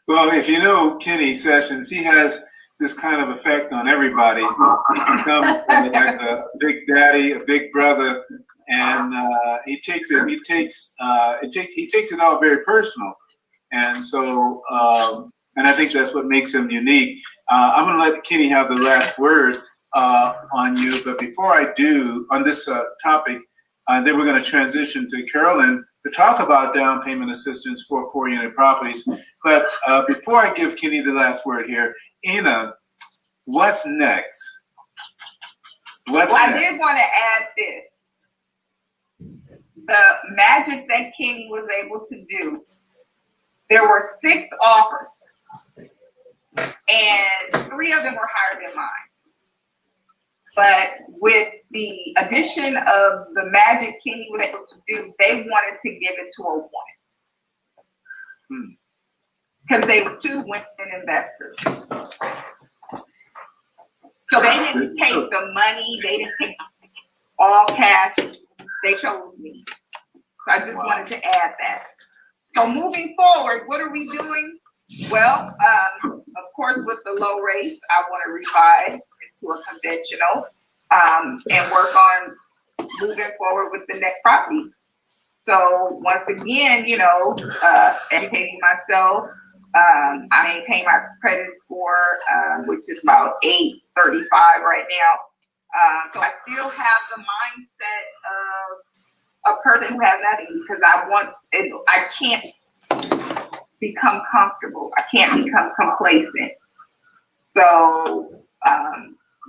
Well, if you know Kenny Sessions, he has this kind of effect on everybody. He becomes like a big daddy, a big brother, and he takes it all very personal. And so, and I think that's what makes him unique. I'm going to let Kenny have the last word on you. But before I do, on this topic, then we're going to transition to Carolyn to talk about down payment assistance for 4-unit properties. But before I give Kenny the last word here, Ena, what's next? I did want to add this. The magic that Kenny was able to do. There were 6 offers, and 3 of them were higher than mine. But with the addition of the magic Kenny was able to do, they wanted to give it to a woman. Because they were 2 women investors. So they didn't take the money, they didn't take all cash, they chose me. So I just wanted to add that. So moving forward, what are we doing? Well, of course, with the low rates, I want to refi into a conventional and work on moving forward with the next property. So once again, educating myself. I maintain my credit score, which is about 835 right now. So I still have the mindset of a person who has nothing, because I can't become comfortable. I can't become complacent. So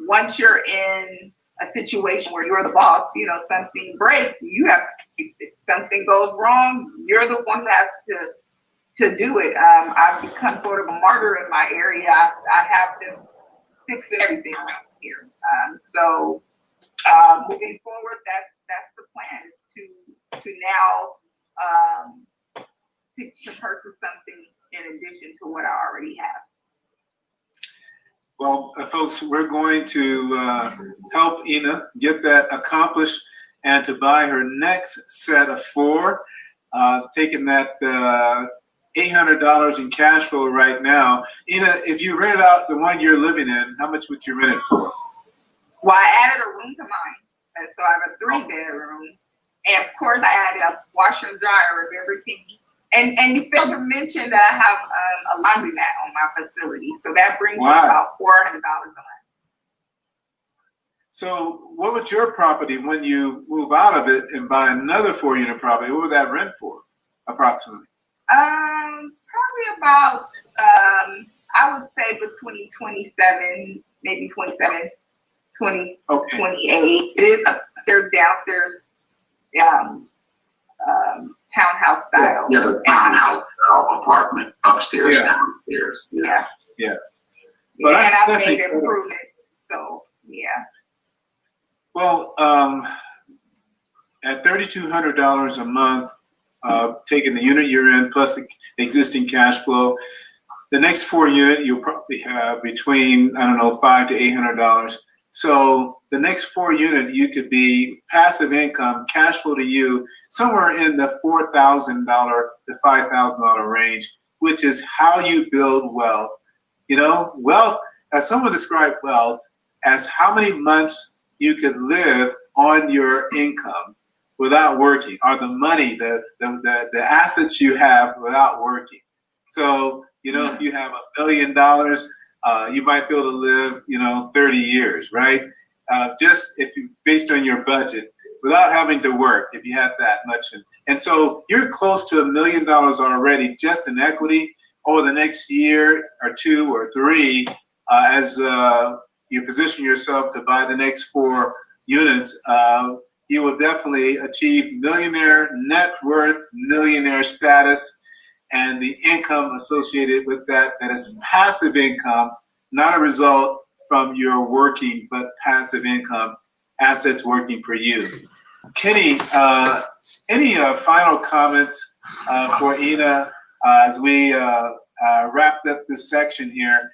once you're in a situation where you're the boss, something breaks, you have to fix it. Something goes wrong, you're the one who has to do it. I've become sort of a martyr in my area. I have to fix everything around here. So moving forward, that's the plan, to now to purchase something in addition to what I already have. Well, folks, we're going to help Ena get that accomplished and to buy her next set of 4, taking that $800 in cash flow right now. Ena, if you rented out the one you're living in, how much would you rent it for? Well, I added a room to mine, and so I have a 3-bedroom, and of course I added a washer and dryer of everything. And you failed to mention that I have a laundromat on my facility, so that brings me about $400 a month. So, what would your property, when you move out of it and buy another 4-unit property, what would that rent for, approximately? Probably about I would say between 27, maybe 27, 20, okay. 28. It is upstairs, downstairs, townhouse style. Yes, a townhouse style apartment, upstairs, downstairs. Yeah. Well, and I've made improvements, so yeah. Well, at $3,200 a month, taking the unit you're in plus the existing cash flow, the next 4-unit you'll probably have between, $500 to $800. So the next 4-unit, you could be passive income, cash flow to you, somewhere in the $4,000 to $5,000 range, which is how you build wealth. Wealth, as someone described wealth, as how many months you could live on your income without working, or the money, the assets you have without working. So, if you have $1 million, you might be able to live, 30 years, right? Just if you, based on your budget, without having to work, if you had that much. And so you're close to $1 million already just in equity over the next year or 2 or 3, as you position yourself to buy the next 4 units. You will definitely achieve millionaire net worth, millionaire status, and the income associated with that is passive income, not a result from your working, but passive income, assets working for you. Kenny, any final comments for Ena as we wrapped up this section here?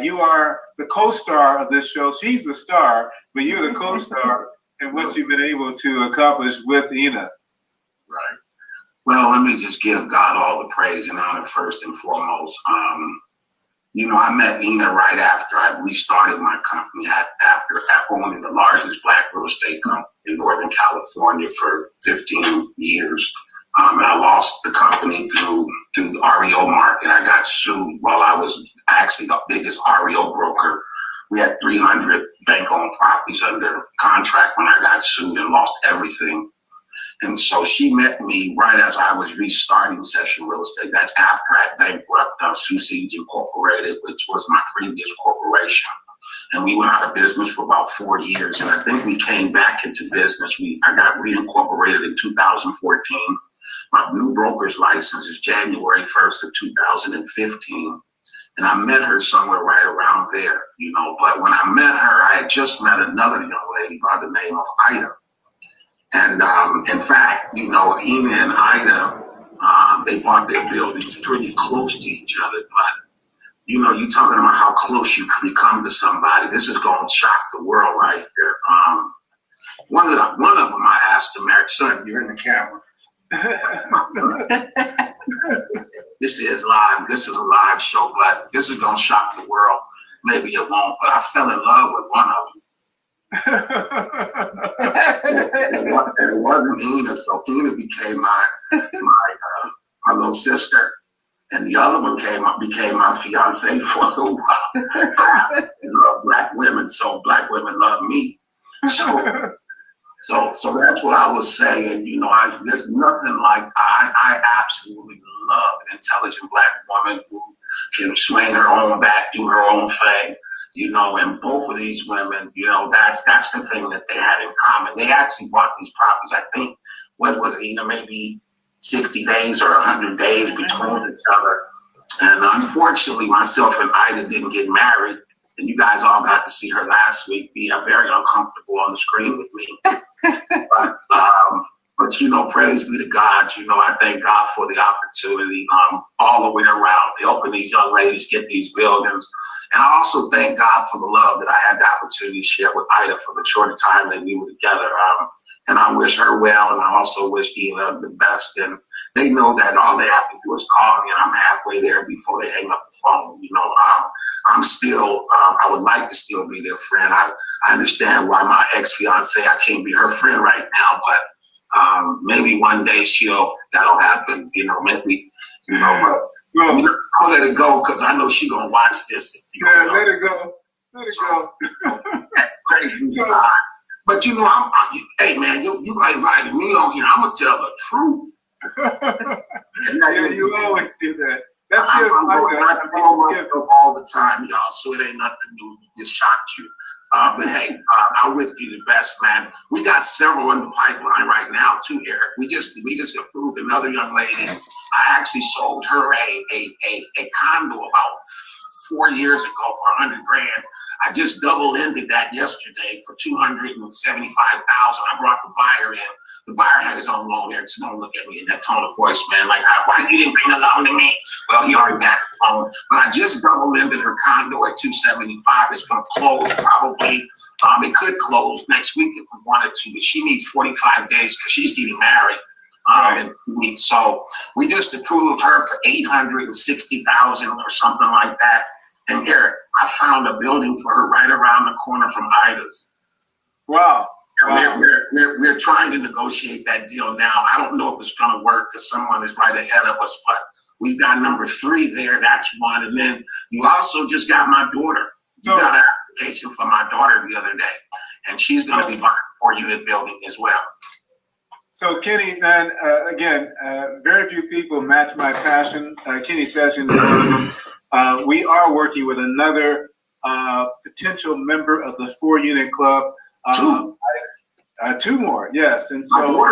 You are the co-star of this show. She's the star, but you're the co-star in what you've been able to accomplish with Ena. Right. Well, let me just give God all the praise and honor first and foremost. I met Ena right after I restarted my company after owning the largest Black real estate company in Northern California for 15 years. And I lost the company through the REO market. I got sued while I was actually the biggest REO broker. We had 300 bank-owned properties under contract when I got sued and lost everything. And so she met me right as I was restarting Session Real Estate. That's after I bankrupted Susie's Incorporated, which was my previous corporation. And we went out of business for about 4 years. And I think we came back into business. I got reincorporated in 2014. My new broker's license is January 1st of 2015. And I met her somewhere right around there, But when I met her, I had just met another young lady by the name of Ida. And in fact, Ena and Ida, they bought their buildings pretty close to each other. But, you're talking about how close you can become to somebody. This is going to shock the world right here. One of them I asked to marry. Son, you're in the camera. This is live. This is a live show, but this is going to shock the world. Maybe it won't, but I fell in love with one of them. And it wasn't Ena, so Ena became my little sister, and the other one became my fiance for a little while. I love Black women, so Black women love me. So that's what I was saying. There's nothing like I absolutely love an intelligent Black woman who can swing her own back, do her own thing. And both of these women, that's the thing that they had in common. They actually bought these properties, I think, what was it, maybe 60 days or 100 days between each other. And unfortunately, myself and Ida didn't get married. And you guys all got to see her last week be very uncomfortable on the screen with me. But praise be to God. I thank God for the opportunity all the way around, helping these young ladies get these buildings. And I also thank God for the love that I had the opportunity to share with Ida for the short time that we were together. And I wish her well, and I also wish Ena the best. And they know that all they have to do is call me, and I'm halfway there before they hang up the phone. I'm still, I would like to still be their friend. I understand why my ex-fiance, I can't be her friend right now, but maybe one day that'll happen, maybe, but I'll let it go because I know she's going to watch this. Let it go. Let it go. Crazy. But hey man, you invited me on here. I'm going to tell the truth. Yeah, you always do that. That's good. I'm all the time, y'all, so it ain't nothing new. It shocked you. But hey, I wish you the best, man. We got several in the pipeline right now too, Eric. We just approved another young lady. I actually sold her a condo about 4 years ago for $100,000. I just double-ended that yesterday for $275,000. I brought the buyer in. The buyer had his own loan there, so don't look at me in that tone of voice, man. Like, why you didn't bring a loan to me? Well, he already got the loan. But I just double-ended her condo at $275,000. It's going to close probably. It could close next week if we wanted to, but she needs 45 days because she's getting married. And so we just approved her for $860,000 or something like that. And Eric, I found a building for her right around the corner from Ida's. Wow. We're trying to negotiate that deal now. I don't know if it's going to work because someone is right ahead of us, but we've got number 3 there. That's one. And then you also just got my daughter. You got an application for my daughter the other day, and she's going to be buying a 4-unit building as well. So Kenny, man, again, very few people match my passion. Kenny Sessions is one of them. We are working with another potential member of the 4-unit club. 2 more, yes. And so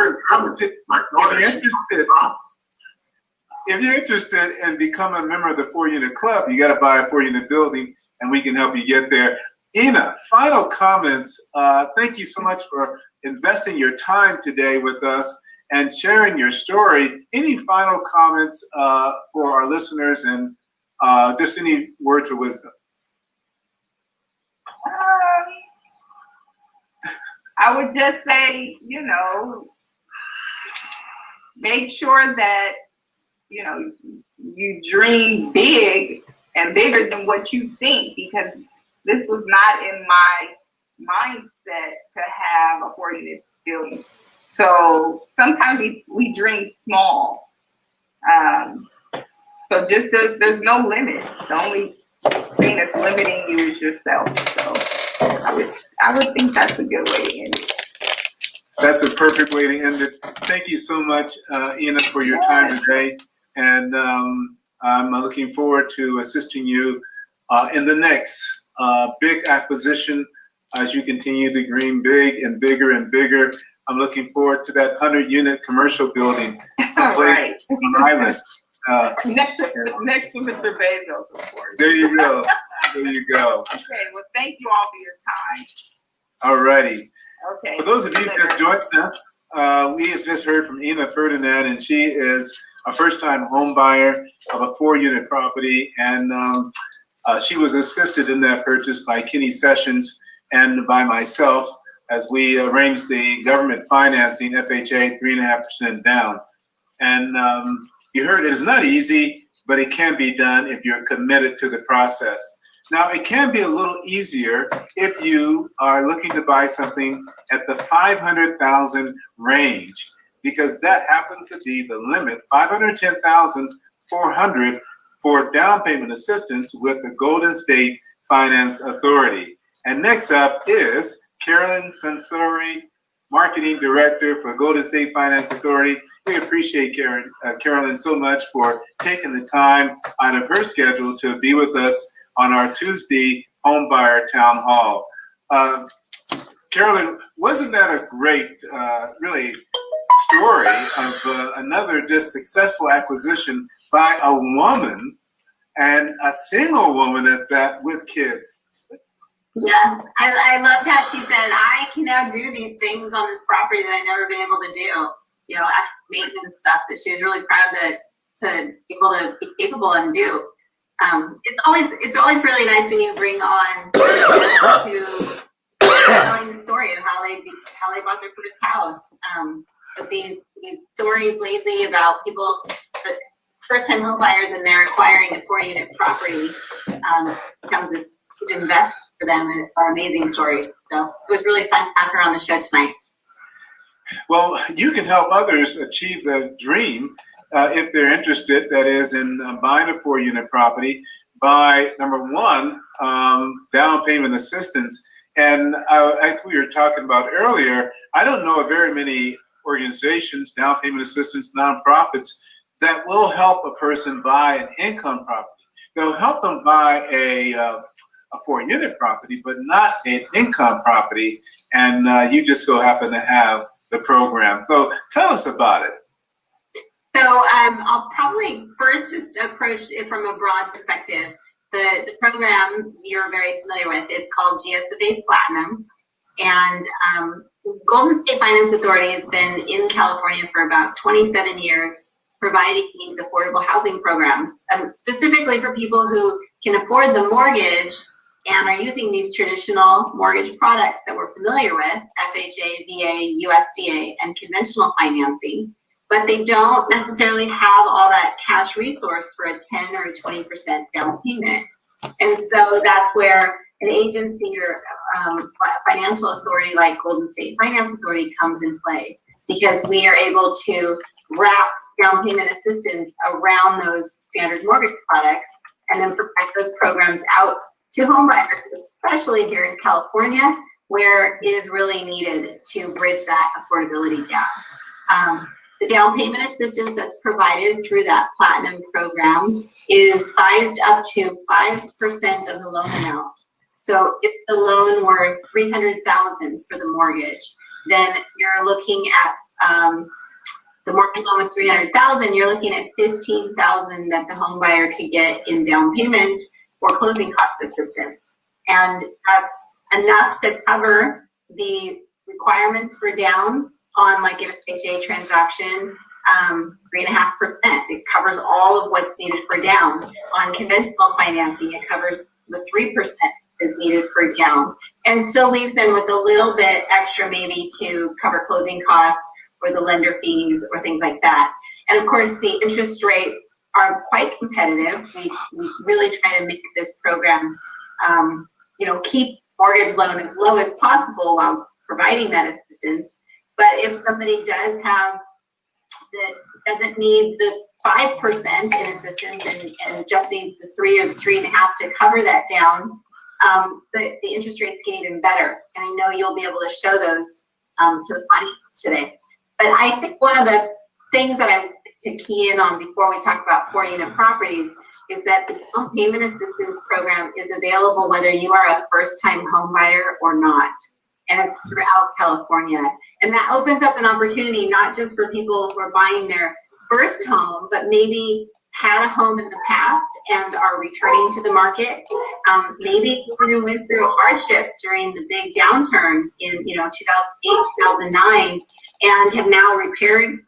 if you're interested in becoming a member of the 4-unit club, you got to buy a 4-unit building, and we can help you get there. Ena, final comments. Thank you so much for investing your time today with us and sharing your story. Any final comments for our listeners, and just any words of wisdom? I would just say, make sure that, you dream big and bigger than what you think, because this was not in my mindset to have a 4-unit building. So sometimes we dream small. So just there's no limit. The only thing that's limiting you is yourself. So I would think that's a good way to end it. That's a perfect way to end it. Thank you so much, Ena, for your time today. And I'm looking forward to assisting you in the next big acquisition as you continue to dream big and bigger and bigger. I'm looking forward to that 100-unit commercial building someplace on an island. Next to Mr. Bezos, of course. There you go. There you go. Okay, well, thank you all for your time. All righty. Okay. For those of you who just joined us, we have just heard from Ena Ferdinand, and she is a first-time home buyer of a 4-unit property, and she was assisted in that purchase by Kenny Sessions and by myself as we arranged the government financing, FHA, 3.5% down. And you heard it is not easy, but it can be done if you're committed to the process. Now, it can be a little easier if you are looking to buy something at the $500,000 range, because that happens to be the limit, $510,400 for down payment assistance with the Golden State Finance Authority. And next up is Carolyn Sensori, Marketing Director for Golden State Finance Authority. We appreciate Carolyn so much for taking the time out of her schedule to be with us on our Tuesday Homebuyer Town Hall. Carolyn, wasn't that a great, really, story of another just successful acquisition by a woman, and a single woman at that, with kids? Yeah, I loved how she said, I can now do these things on this property that I've never been able to do. After maintenance stuff that she was really proud to be able to be capable and do. It's always really nice when you bring on who telling the story of how they bought their first house. But these stories lately about people, first-time home buyers, and they're acquiring a 4-unit property becomes this huge investment for them, are amazing stories. So it was really fun to have her on the show tonight. Well, you can help others achieve the dream if they're interested, that is, in buying a 4-unit property, by, number one, down payment assistance. And as we were talking about earlier, I don't know of very many organizations, down payment assistance, nonprofits, that will help a person buy an income property. They'll help them buy a 4-unit property, but not an income property. And you just so happen to have the program. So tell us about it. So I'll probably first just approach it from a broad perspective. The program you're very familiar with, it's called GSFA Platinum. And Golden State Finance Authority has been in California for about 27 years, providing these affordable housing programs, specifically for people who can afford the mortgage and are using these traditional mortgage products that we're familiar with, FHA, VA, USDA, and conventional financing, but they don't necessarily have all that cash resource for a 10 or a 20% down payment. And so that's where an agency or financial authority like Golden State Finance Authority comes in play, because we are able to wrap down payment assistance around those standard mortgage products and then provide those programs out to home buyers, especially here in California, where it is really needed to bridge that affordability gap. The down payment assistance that's provided through that Platinum program is sized up to 5% of the loan amount. So if the loan were $300,000 for the mortgage, then you're looking at the mortgage loan was $300,000. You're looking at $15,000 that the home buyer could get in down payment or closing cost assistance, and that's enough to cover the requirements for down on like an FHA transaction, 3.5%. It covers all of what's needed for down. On conventional financing, it covers the 3% is needed for down, and still leaves them with a little bit extra maybe to cover closing costs or the lender fees or things like that. And of course, the interest rates are quite competitive. We really try to make this program, keep mortgage loan as low as possible while providing that assistance. But if somebody doesn't need the 5% in assistance and just needs the 3 or the 3.5 to cover that down, the interest rates get even better. And I know you'll be able to show those to the audience today. But I think one of the things that I want to key in on before we talk about 4-unit properties is that the down payment assistance program is available whether you are a first-time home buyer or not. And it's throughout California. And that opens up an opportunity not just for people who are buying their first home, but maybe had a home in the past and are returning to the market. Maybe even went through a hardship during the big downturn in 2008, 2009, and have now repaired,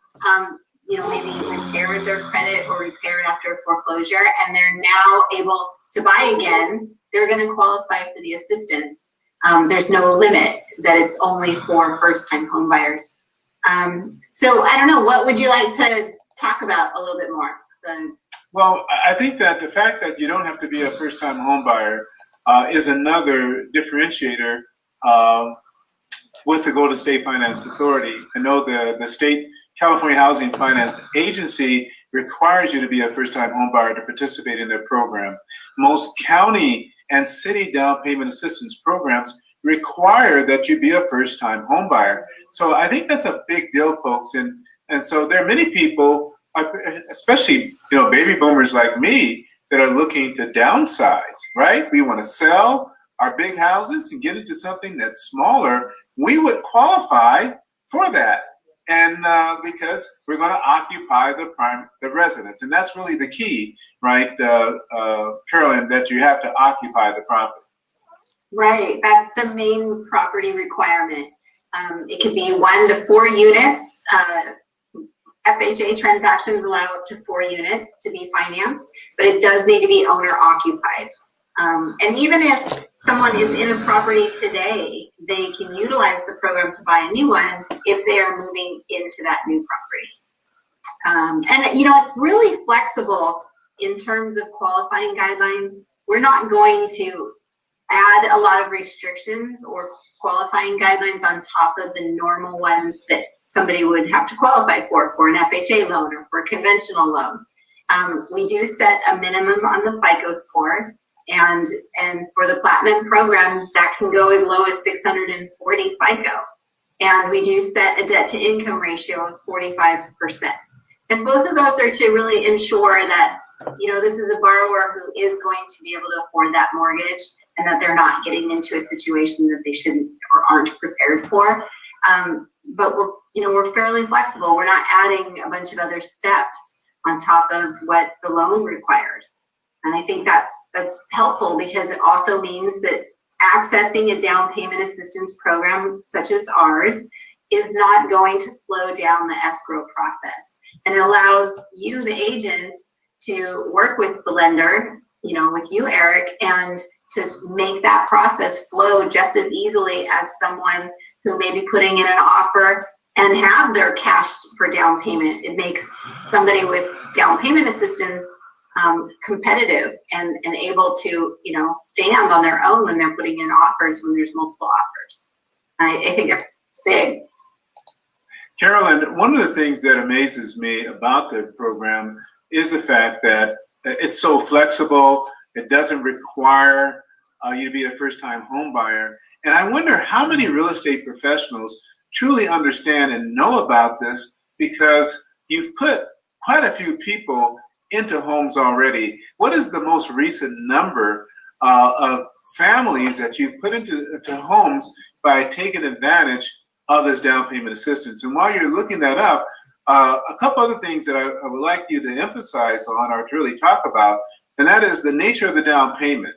maybe repaired their credit or repaired after a foreclosure, and they're now able to buy again. They're going to qualify for the assistance. There's no limit that it's only for first-time home buyers. So I don't know, what would you like to talk about a little bit more? Well, I think that the fact that you don't have to be a first-time home buyer is another differentiator with the Golden State Finance Authority. I know the state California Housing Finance Agency requires you to be a first-time home buyer to participate in their program. Most county and city down payment assistance programs require that you be a first-time home buyer. So I think that's a big deal, folks. And so there are many people, especially baby boomers like me, that are looking to downsize, right? We want to sell our big houses and get into something that's smaller. We would qualify for that. And because we're going to occupy the residence. And that's really the key, right, Carolyn, that you have to occupy the property. Right, that's the main property requirement. It could be 1 to 4 units. FHA transactions allow up to 4 units to be financed, but it does need to be owner occupied. And even if someone is in a property today, they can utilize the program to buy a new one if they are moving into that new property. And it's really flexible in terms of qualifying guidelines. We're not going to add a lot of restrictions or qualifying guidelines on top of the normal ones that somebody would have to qualify for an FHA loan or for a conventional loan. We do set a minimum on the FICO score, and for the Platinum program, that can go as low as 640 FICO. And we do set a debt to income ratio of 45%. And both of those are to really ensure that, this is a borrower who is going to be able to afford that mortgage, and that they're not getting into a situation that they shouldn't or aren't prepared for. But we're fairly flexible. We're not adding a bunch of other steps on top of what the loan requires. And I think that's helpful, because it also means that accessing a down payment assistance program such as ours is not going to slow down the escrow process. And it allows you, the agents, to work with the lender, with you, Eric, and to make that process flow just as easily as someone who may be putting in an offer and have their cash for down payment. It makes somebody with down payment assistance competitive and able to, you know, stand on their own when they're putting in offers when there's multiple offers. I think it's big. Carolyn, one of the things that amazes me about the program is the fact that it's so flexible. It doesn't require you to be a first-time home buyer. And I wonder how many real estate professionals truly understand and know about this, because you've put quite a few people into homes already. What is the most recent number of families that you've put into homes by taking advantage of this down payment assistance? And while you're looking that up, a couple other things that I would like you to emphasize on or to really talk about, and that is the nature of the down payment.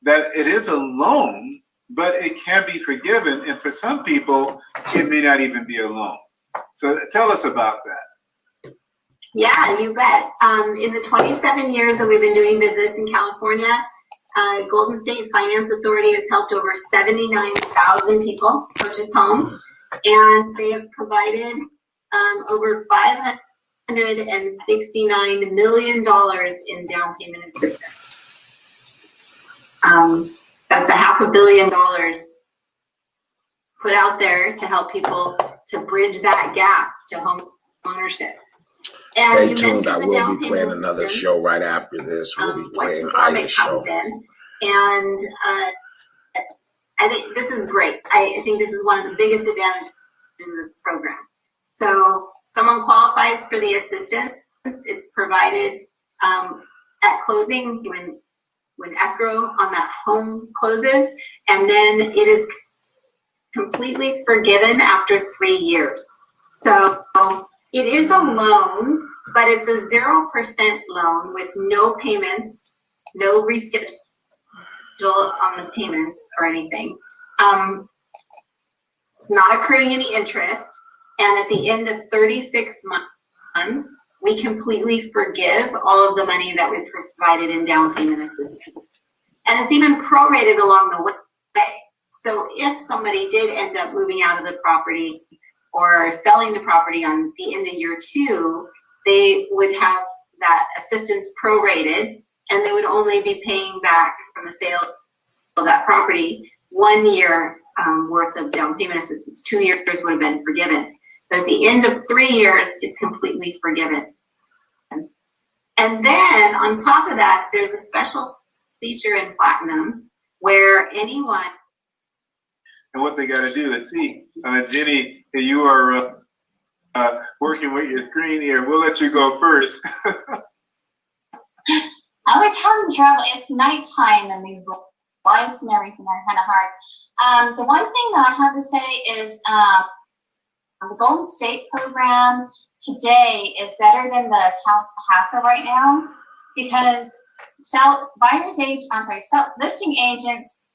That it is a loan, but it can be forgiven, and for some people, it may not even be a loan. So tell us about that. Yeah, you bet. In the 27 years that we've been doing business in California, Golden State Finance Authority has helped over 79,000 people purchase homes, and they have provided over $569 million in down payment assistance. That's $500 million put out there to help people to bridge that gap to home ownership. And Stay you tuned. mentioned I the will down be payment playing another assistance, show right after this. We'll be what playing form Ida's it comes show. in, and I think this is great. I think this is one of the biggest advantages of this program. So someone qualifies for the assistance. It's provided at closing when escrow on that home closes, and then it is completely forgiven after 3 years. So it is a loan, but it's a 0% loan with no payments, no reschedule on the payments or anything. It's not accruing any interest, and at the end of 36 months, we completely forgive all of the money that we provided in down payment assistance. And it's even prorated along the way. So if somebody did end up moving out of the property or selling the property on the end of year 2, they would have that assistance prorated, and they would only be paying back from the sale of that property 1 year worth of down payment assistance. 2 years would have been forgiven. But at the end of 3 years, it's completely forgiven. And then on top of that, there's a special feature in Platinum where anyone. And what they got to do, let's see, Jenny, you are working with your screen here. We'll let you go first. I was having trouble. It's nighttime and these lights and everything are kind of hard. The one thing that I have to say is the Golden State program today is better than the CalHFA right now, because listing agents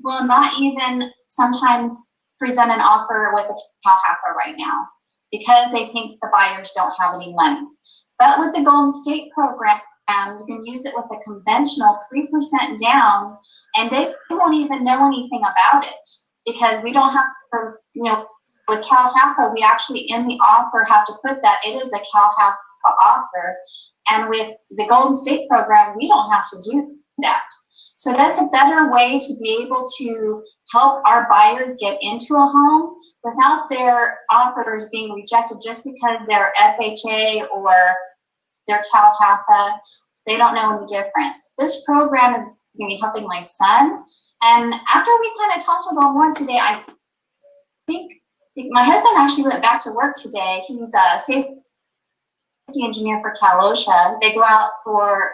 will not even sometimes present an offer with a CalHFA right now because they think the buyers don't have any money. But with the Golden State program, you can use it with a conventional 3% down, and they won't even know anything about it because we don't have to, with CalHFA, we actually in the offer have to put that it is a CalHFA offer. And with the Golden State program, we don't have to do that. So that's a better way to be able to help our buyers get into a home without their offers being rejected just because they're FHA or they're CalHFA. They don't know any difference. This program is going to be helping my son. And after we kind of talked about more today, I think my husband actually went back to work today. He's a safety engineer for CalOSHA. They go out for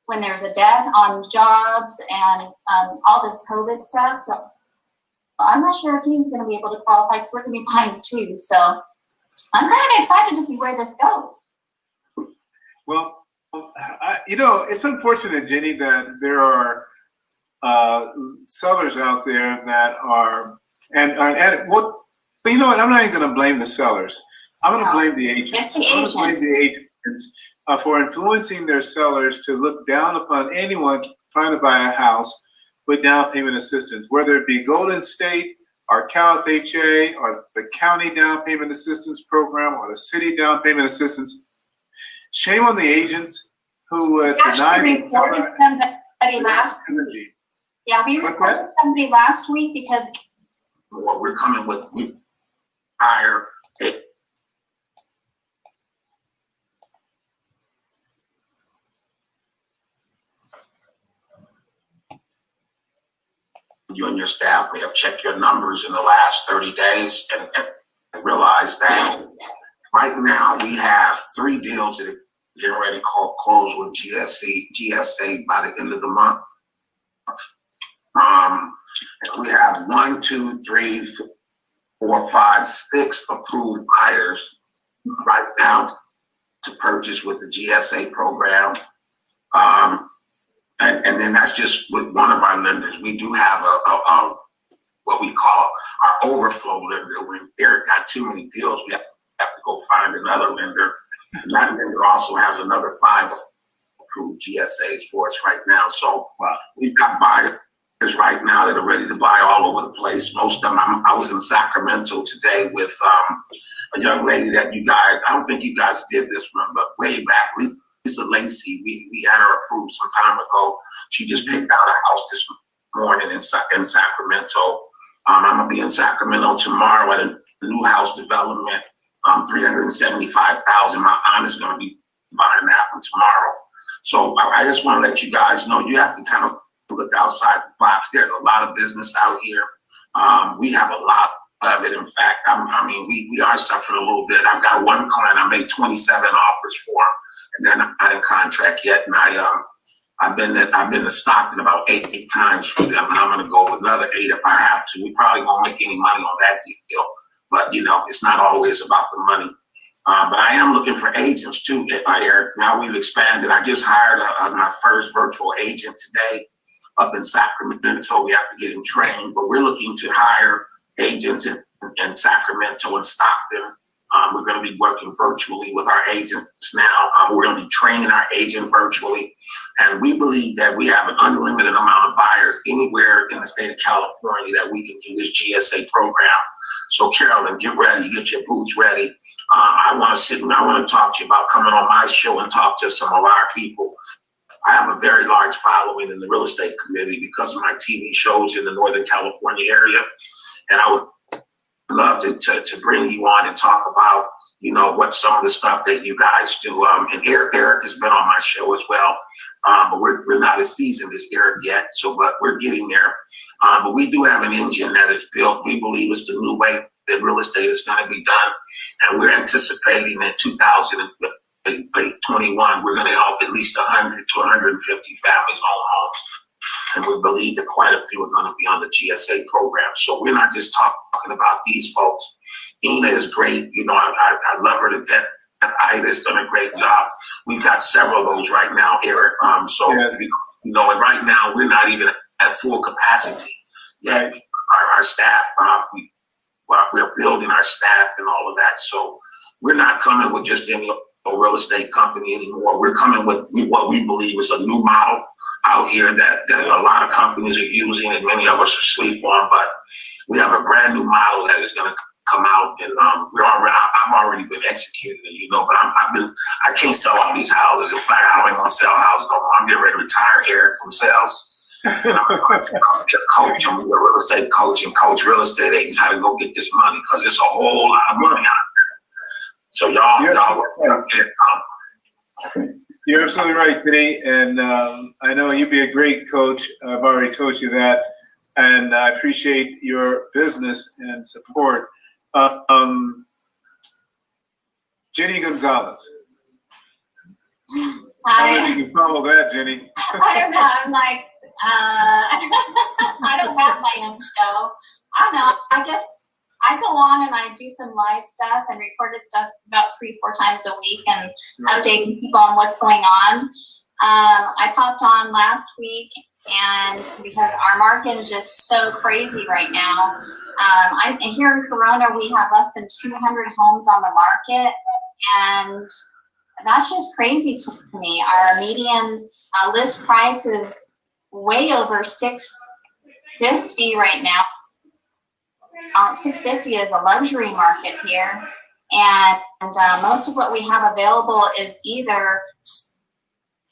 when there's a death on jobs and all this COVID stuff. So I'm not sure if he's going to be able to qualify because we're going to be buying too. So I'm kind of excited to see where this goes. Well, it's unfortunate, Jenny, that there are sellers out there that are, and what, but you know what? I'm not even going to blame the sellers. I'm going to blame the agents. It's the I'm going to blame the agents for influencing their sellers to look down upon anyone trying to buy a house with down payment assistance, whether it be Golden State or CalFHA or the county down payment assistance program or the city down payment assistance. Shame on the agents. who We actually reported somebody last week. Yeah, we reported somebody last week because What we're coming with, we hire you and your staff may have checked your numbers in the last 30 days and realized that right now we have 3 deals that are getting ready to close with GSA by the end of the month. We have 1, 2, 3, 4, 5, 6 approved buyers right now to purchase with the GSA program. And then that's just with one of our lenders. We do have a what we call our overflow lender. When Eric got too many deals, we have to go find another lender. And that lender also has another 5 approved GSAs for us right now. So we've got buyers right now that are ready to buy all over the place. Most of them, I was in Sacramento today with a young lady that you guys, I don't think you guys did this one, but way back, Lisa Lacey, we had her approved some time ago. She just picked out a house this morning in Sacramento. I'm gonna be in Sacramento tomorrow at a new house development, $375,000. My aunt is gonna be buying that one tomorrow. So I just want to let you guys know you have to kind of look outside the box. There's a lot of business out here. We have a lot of it. In fact, we are suffering a little bit. I've got one client I made 27 offers for, and they're not in contract yet. And I've been to Stockton about 8 times for them, and I'm going to go with another 8 if I have to. We probably won't make any money on that deal, but it's not always about the money. But I am looking for agents too, Eric. Now we've expanded. I just hired my first virtual agent today up in Sacramento. We have to get him trained, but we're looking to hire agents in Sacramento and Stockton. We're going to be working virtually with our agents now. We're going to be training our agent virtually. And we believe that we have an unlimited amount of buyers anywhere in the state of California that we can do this GSA program. So Carolyn, get ready, get your boots ready. I want to talk to you about coming on my show and talk to some of our people. I have a very large following in the real estate community because of my TV shows in the Northern California area. And I would love to bring you on and talk about, what some of the stuff that you guys do. And Eric has been on my show as well. But we're not as seasoned as Eric yet, but we're getting there. But we do have an engine that is built. We believe it's the new way that real estate is going to be done. And we're anticipating in 2021, we're going to help at least 100 to 150 families own homes. And we believe that quite a few are going to be on the GSA program. So we're not just talking about these folks. Ena is great. I love her to death. Ida's done a great job. We've got several of those right now, Eric. Yes. And right now we're not even at full capacity yet. Our staff, we're building our staff and all of that. So we're not coming with just any real estate company anymore. We're coming with what we believe is a new model out here that a lot of companies are using and many of us are asleep on. But we have a brand new model that is going to come out, and I've already been executing it, but I can't sell all these houses. In fact, I don't even want to sell houses no more. I'm getting ready to retire, Eric, from sales. And I'm going to be a coach. I'm going to be a real estate coach and coach real estate agents how to go get this money, because it's a whole lot of money out there. So y'all get it. You're absolutely right, Vinny. And I know you'd be a great coach. I've already told you that. And I appreciate your business and support. Jenny Gonzalez. How did you follow that, Jenny? I don't know. I'm like, I don't have my own show. I don't know. I guess I go on and I do some live stuff and recorded stuff about 3-4 times a week and updating people on what's going on. I popped on last week, and because our market is just so crazy right now. Here in Corona, we have less than 200 homes on the market, and that's just crazy to me. Our median list price is way over $650 right now. $650 is a luxury market here, and most of what we have available is either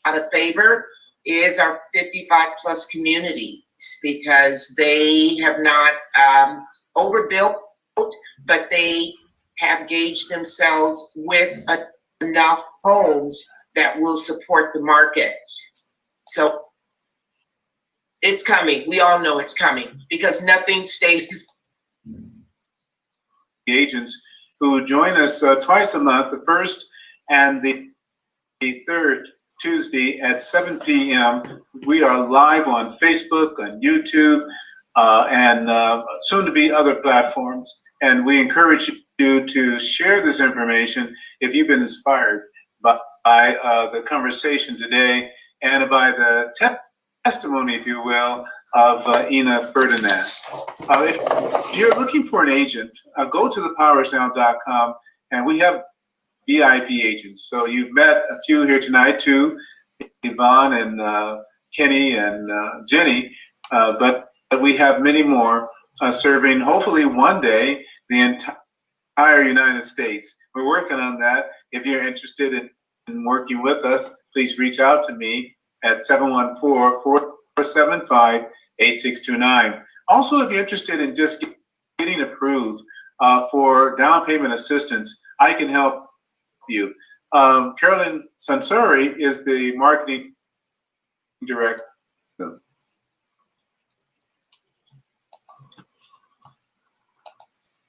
out of favor is our 55+ communities, because they have not overbuilt, but they have gauged themselves with enough homes that will support the market. So it's coming. We all know it's coming, because nothing stays. Agents who join us twice a month, the first and the third Tuesday at 7 p.m. We are live on Facebook, on YouTube, and soon to be other platforms. And we encourage you to share this information if you've been inspired by the conversation today and by the testimony, if you will, of Ena Ferdinand. If you're looking for an agent, go to thepowersnow.com, and we have VIP agents. So you've met a few here tonight too, Yvonne and Kenny and Jenny, but we have many more serving, hopefully one day, the entire United States. We're working on that. If you're interested in working with us, please reach out to me at 714-475-8629. Also, if you're interested in just getting approved for down payment assistance, I can help you. Carolyn Sansori is the marketing director